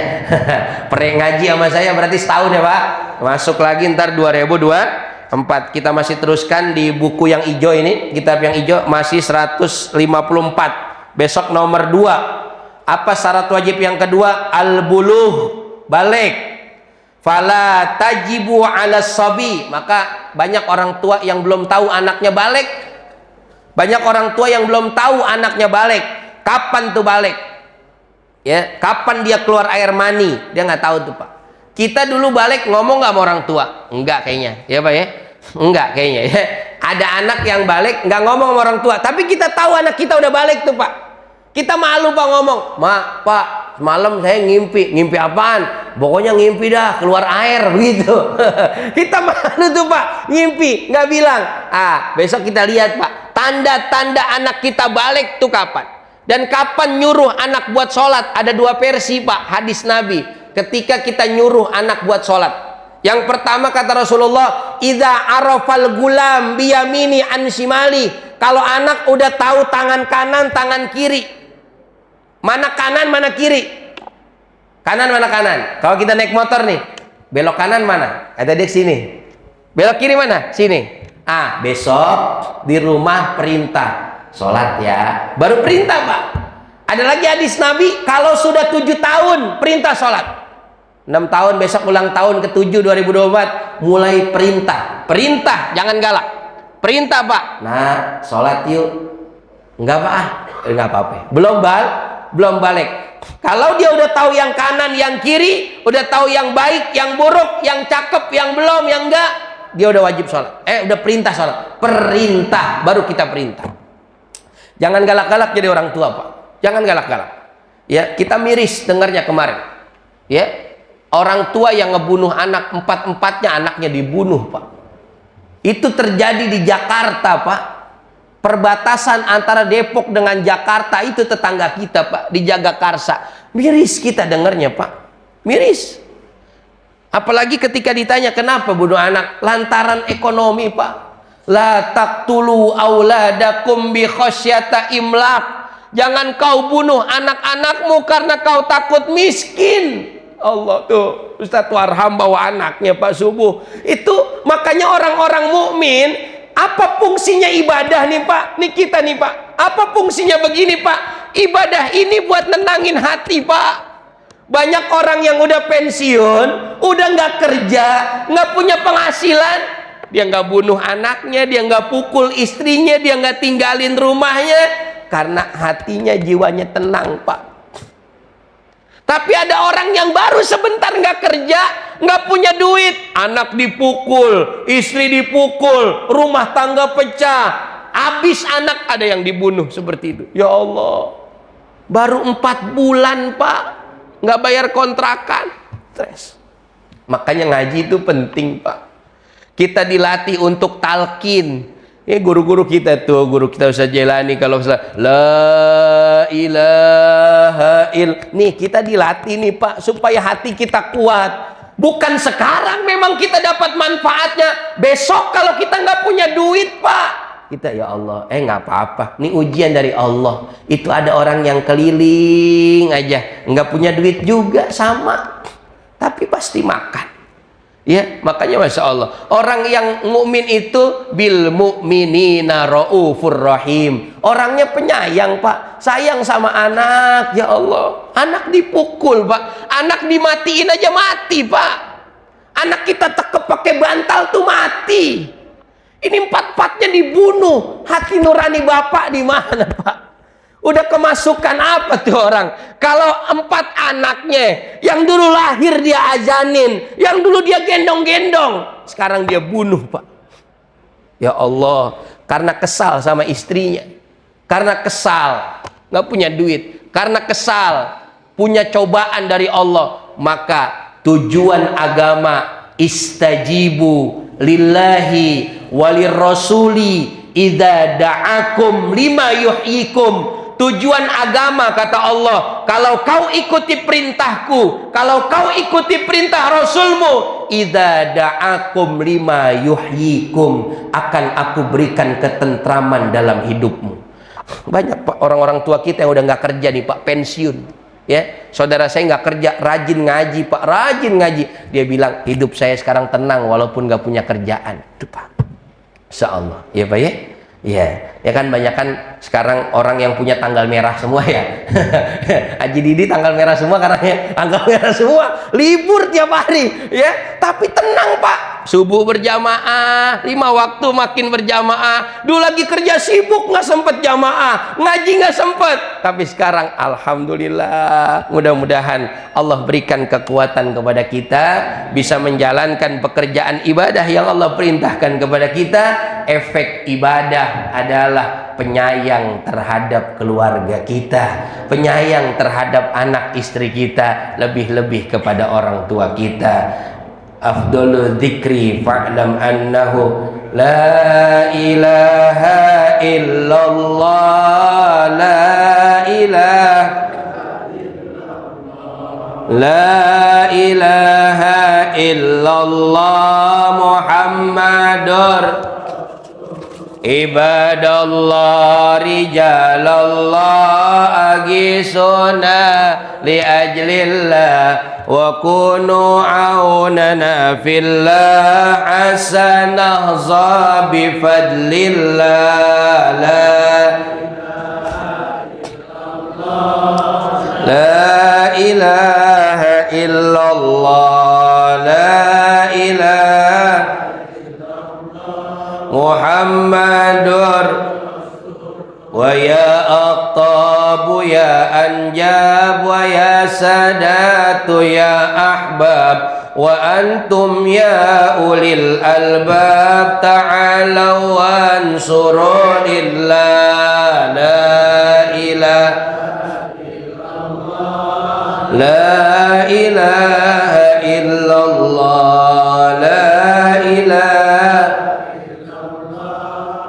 pernah ngaji sama saya berarti setahun ya, Pak. Masuk lagi ntar 2024. Kita masih teruskan di buku yang hijau ini, kitab yang hijau masih 154. Besok nomor 2. Apa syarat wajib yang kedua? Al-bulugh, balik. Fala tajibu ala sabi. Maka banyak orang tua yang belum tahu anaknya balik. Banyak orang tua yang belum tahu anaknya balik. Kapan tuh balik? Ya, kapan dia keluar air mani? Dia nggak tahu tuh, Pak. Kita dulu balik ngomong nggak sama orang tua? Enggak kayaknya, ya, Pak, ya. Enggak kayaknya, ya. Ada anak yang balik nggak ngomong sama orang tua, tapi kita tahu anak kita udah balik tuh, Pak. Kita malu, Pak, ngomong, "Ma, Pak, semalam saya ngimpi apaan? Pokoknya ngimpi dah keluar air," begitu. Kita malu tuh, Pak, ngimpi nggak bilang. Besok kita lihat, Pak, tanda-tanda anak kita balik tuh kapan? Dan kapan nyuruh anak buat sholat? Ada dua versi Pak, hadis Nabi ketika kita nyuruh anak buat sholat. Yang pertama kata Rasulullah, idza arafal gulam biyamini an shimali. Kalau anak udah tahu tangan kanan, tangan kiri, mana kanan, mana kiri, kanan mana kanan. Kalau kita naik motor nih, belok kanan mana? Ada di sini. Belok kiri mana? Sini. Besok di rumah perintah sholat ya, baru perintah Pak. Ada lagi hadis Nabi, kalau sudah 7 tahun perintah sholat, 6 tahun besok ulang tahun ke-7 2024 mulai perintah, jangan galak, perintah Pak. Nah sholat yuk. Enggak Pak, enggak apa-apa, belum balik. Kalau dia udah tahu yang kanan, yang kiri, udah tahu yang baik, yang buruk, yang cakep, yang belum, yang enggak, dia udah wajib sholat. Udah perintah sholat, perintah, baru kita perintah. Jangan galak-galak jadi orang tua Pak, jangan galak-galak. Ya, kita miris dengarnya kemarin. Ya, orang tua yang ngebunuh anak, 4-4-nya anaknya dibunuh Pak. Itu terjadi di Jakarta Pak. Perbatasan antara Depok dengan Jakarta, itu tetangga kita Pak, di Jagakarsa. Miris kita dengarnya Pak, miris. Apalagi ketika ditanya kenapa bunuh anak, lantaran ekonomi Pak. La taqtulu auladakum bi khasyata imlaq. Jangan kau bunuh anak-anakmu karena kau takut miskin. Allah tuh, Ustadz Warham bawa anaknya Pak subuh. Itu makanya orang-orang mukmin, apa fungsinya ibadah nih Pak? Nih kita nih Pak, apa fungsinya begini Pak? Ibadah ini buat nenangin hati Pak. Banyak orang yang udah pensiun, udah nggak kerja, nggak punya penghasilan, dia nggak bunuh anaknya, dia nggak pukul istrinya, dia nggak tinggalin rumahnya, karena hatinya, jiwanya tenang Pak. Tapi ada orang yang baru sebentar nggak kerja, nggak punya duit, anak dipukul, istri dipukul, rumah tangga pecah, habis anak ada yang dibunuh seperti itu. Ya Allah, baru 4 bulan Pak, nggak bayar kontrakan, stres. Makanya ngaji itu penting Pak. Kita dilatih untuk talqin. Guru-guru kita tuh, guru kita Ustaz Jailani kalau la ilaha ill. Nih kita dilatih nih Pak, supaya hati kita kuat. Bukan sekarang memang kita dapat manfaatnya, besok kalau kita nggak punya duit Pak, kita ya Allah, nggak apa-apa, ini ujian dari Allah. Itu ada orang yang keliling aja, nggak punya duit juga sama, tapi pasti makan. Ya, makanya Masya Allah, orang yang mukmin itu bil mu'minina raufur rahim. Orangnya penyayang Pak, sayang sama anak. Ya Allah, anak dipukul Pak, anak dimatiin aja mati Pak. Anak kita tekep pakai bantal tuh mati. Ini 4-4-nya dibunuh. Hati nurani bapak di mana Pak? Udah kemasukan apa tuh orang? Kalau 4 anaknya yang dulu lahir dia azanin, yang dulu dia gendong-gendong, sekarang dia bunuh Pak. Ya Allah, karena kesal sama istrinya, karena kesal nggak punya duit, karena kesal punya cobaan dari Allah. Maka tujuan agama, istajibu lillahi walir rasuli idza da'akum lima yuhyikum. Tujuan agama kata Allah, kalau kau ikuti perintahku, kalau kau ikuti perintah Rasulmu, idza da'akum lima yuhyikum, akan aku berikan ketentraman dalam hidupmu. Banyak Pak orang-orang tua kita yang udah nggak kerja nih Pak, pensiun. Ya, saudara saya nggak kerja, rajin ngaji Pak, rajin ngaji. Dia bilang hidup saya sekarang tenang walaupun nggak punya kerjaan. Itu Pak, Insya Allah, ya Pak ya. Ya kan banyak kan sekarang orang yang punya tanggal merah semua ya. Haji Didi tanggal merah semua karena ya, tanggal merah semua, libur tiap hari ya. Tapi tenang Pak, subuh berjamaah, 5 waktu makin berjamaah. Dulu lagi kerja sibuk nggak sempet jamaah, ngaji nggak sempet. Tapi sekarang alhamdulillah, mudah-mudahan Allah berikan kekuatan kepada kita bisa menjalankan pekerjaan ibadah yang Allah perintahkan kepada kita. Efek ibadah adalah penyayang terhadap keluarga kita, penyayang terhadap anak istri kita, lebih-lebih kepada orang tua kita. Afdhalu dzikri fa'lam annahu la ilaha illallah, la ilaha illallah Muhammadur ibadallah rijalallah agisuna li ajlillah wa kunu aunana fillah hasanah zabi fadlillah la ilaha illallah, la ilaha Muhammadur wa ya aqtab ya anjab wa ya sadatu ya ahbab wa antum ya ulil albab ta'alaw wansuru lillah la ilaha la ilaha illallah, la ilaha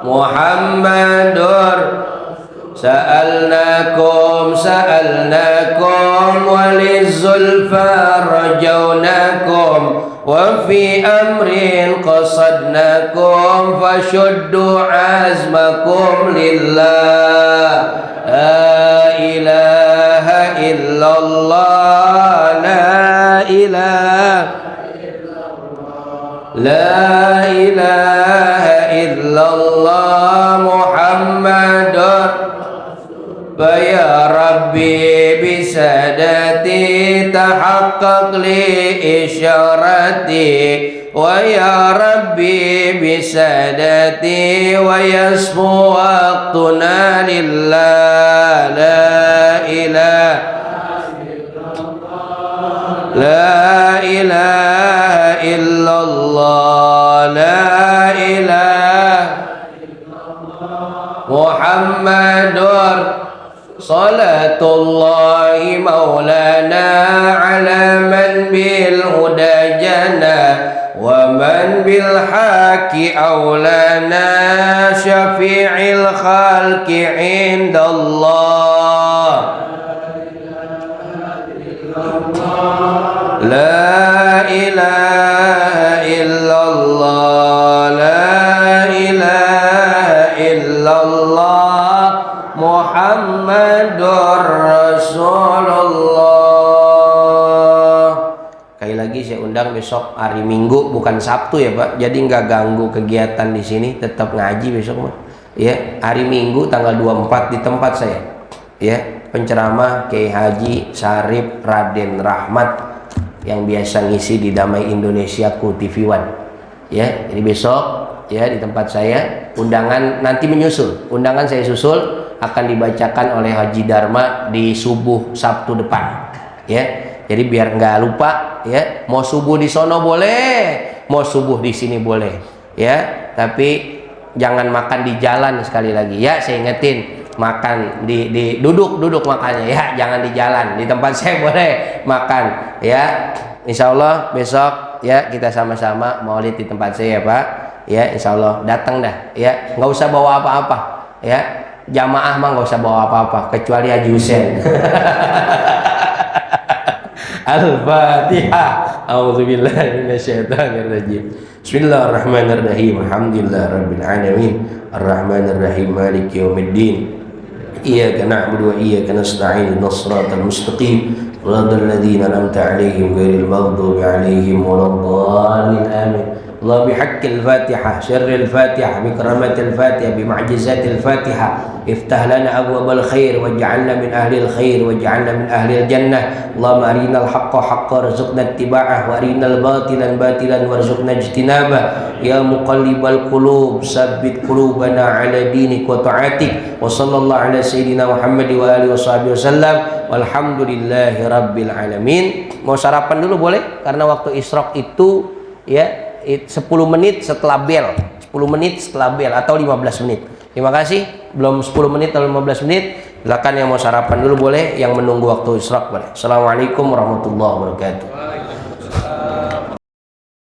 Muhammadur sa'alnakum walizulfa rajawnakum wa fi amrin qasadnakum fashuddu azmakum lillah la ilaha illallah, la ilaha illallah Muhammadur wa ya rabbi bisadati tahaqqaq li isyarati wa ya rabbi bisadati wa yasmu waqtuna lillah la ilaha illallah, la ilaha Muhammadur salatullahi maulana ala man bil huda jana wa man bil haqi aulana syafi'il khalqi indallah la ilaha illallah, la ilaha illallah Muhammadur Rasulullah. Sekali lagi saya undang besok hari Minggu bukan Sabtu ya Pak. Jadi nggak ganggu kegiatan di sini, tetap ngaji besok Pak. Ya, hari Minggu tanggal 24 di tempat saya. Ya, penceramah Kiai Haji Syarif Raden Rahmat yang biasa ngisi di Damai Indonesiaku TV One. Ya, jadi besok ya di tempat saya, undangan nanti menyusul. Undangan saya susul akan dibacakan oleh Haji Dharma di subuh Sabtu depan. Ya, jadi biar nggak lupa ya, mau subuh di sono boleh, mau subuh di sini boleh. Ya, tapi jangan makan di jalan sekali lagi ya, saya ingetin. Makan di duduk makannya ya, jangan di jalan. Di tempat saya boleh makan ya. Insya Allah besok ya kita sama-sama maulid di tempat saya ya Pak ya, insya Allah datang dah ya, nggak usah bawa apa-apa ya, jamaah mah nggak usah bawa apa-apa kecuali Haji Husen. Al-Fatihah. A'udzubillahi minasyaitonirrajim. Bismillahirrahmanirrahim. Alhamdulillahirabbil alamin. Arrahmanirrahim. Maliki yaumiddin. Iyyaka na'budu wa iyyaka nasta'in. Ihdinas siratal mustaqim. Shiratal ladzina an'amta 'alaihim ghairil maghdubi 'alaihim waladdallin. Amin. Allah bihaqqil Fatihah, syarril Fatihah, bikramatil Fatihah, bima'jizatil Fatihah. Iftah lana abwabal khair waj'alna min ahlil khair waj'alna min ahlil jannah. Allahumma arinal haqqa haqqa warzuqna ittiba'ah wa arinal batilan batilan warzuqna ijtinabah. Ya muqallibal qulub, sabbit qulubana ala dinik wa ta'atik. Wa sallallahu ala sayyidina Muhammad wa alihi washabihi wasallam. Walhamdulillahi rabbil alamin. Mau sarapan dulu boleh? Karena waktu isyraq itu ya 10 menit setelah bel, 10 menit setelah bel atau 15 menit. Terima kasih. Belum 10 menit atau 15 menit. Silakan yang mau sarapan dulu boleh, yang menunggu waktu isyraq boleh. Assalamualaikum warahmatullahi wabarakatuh.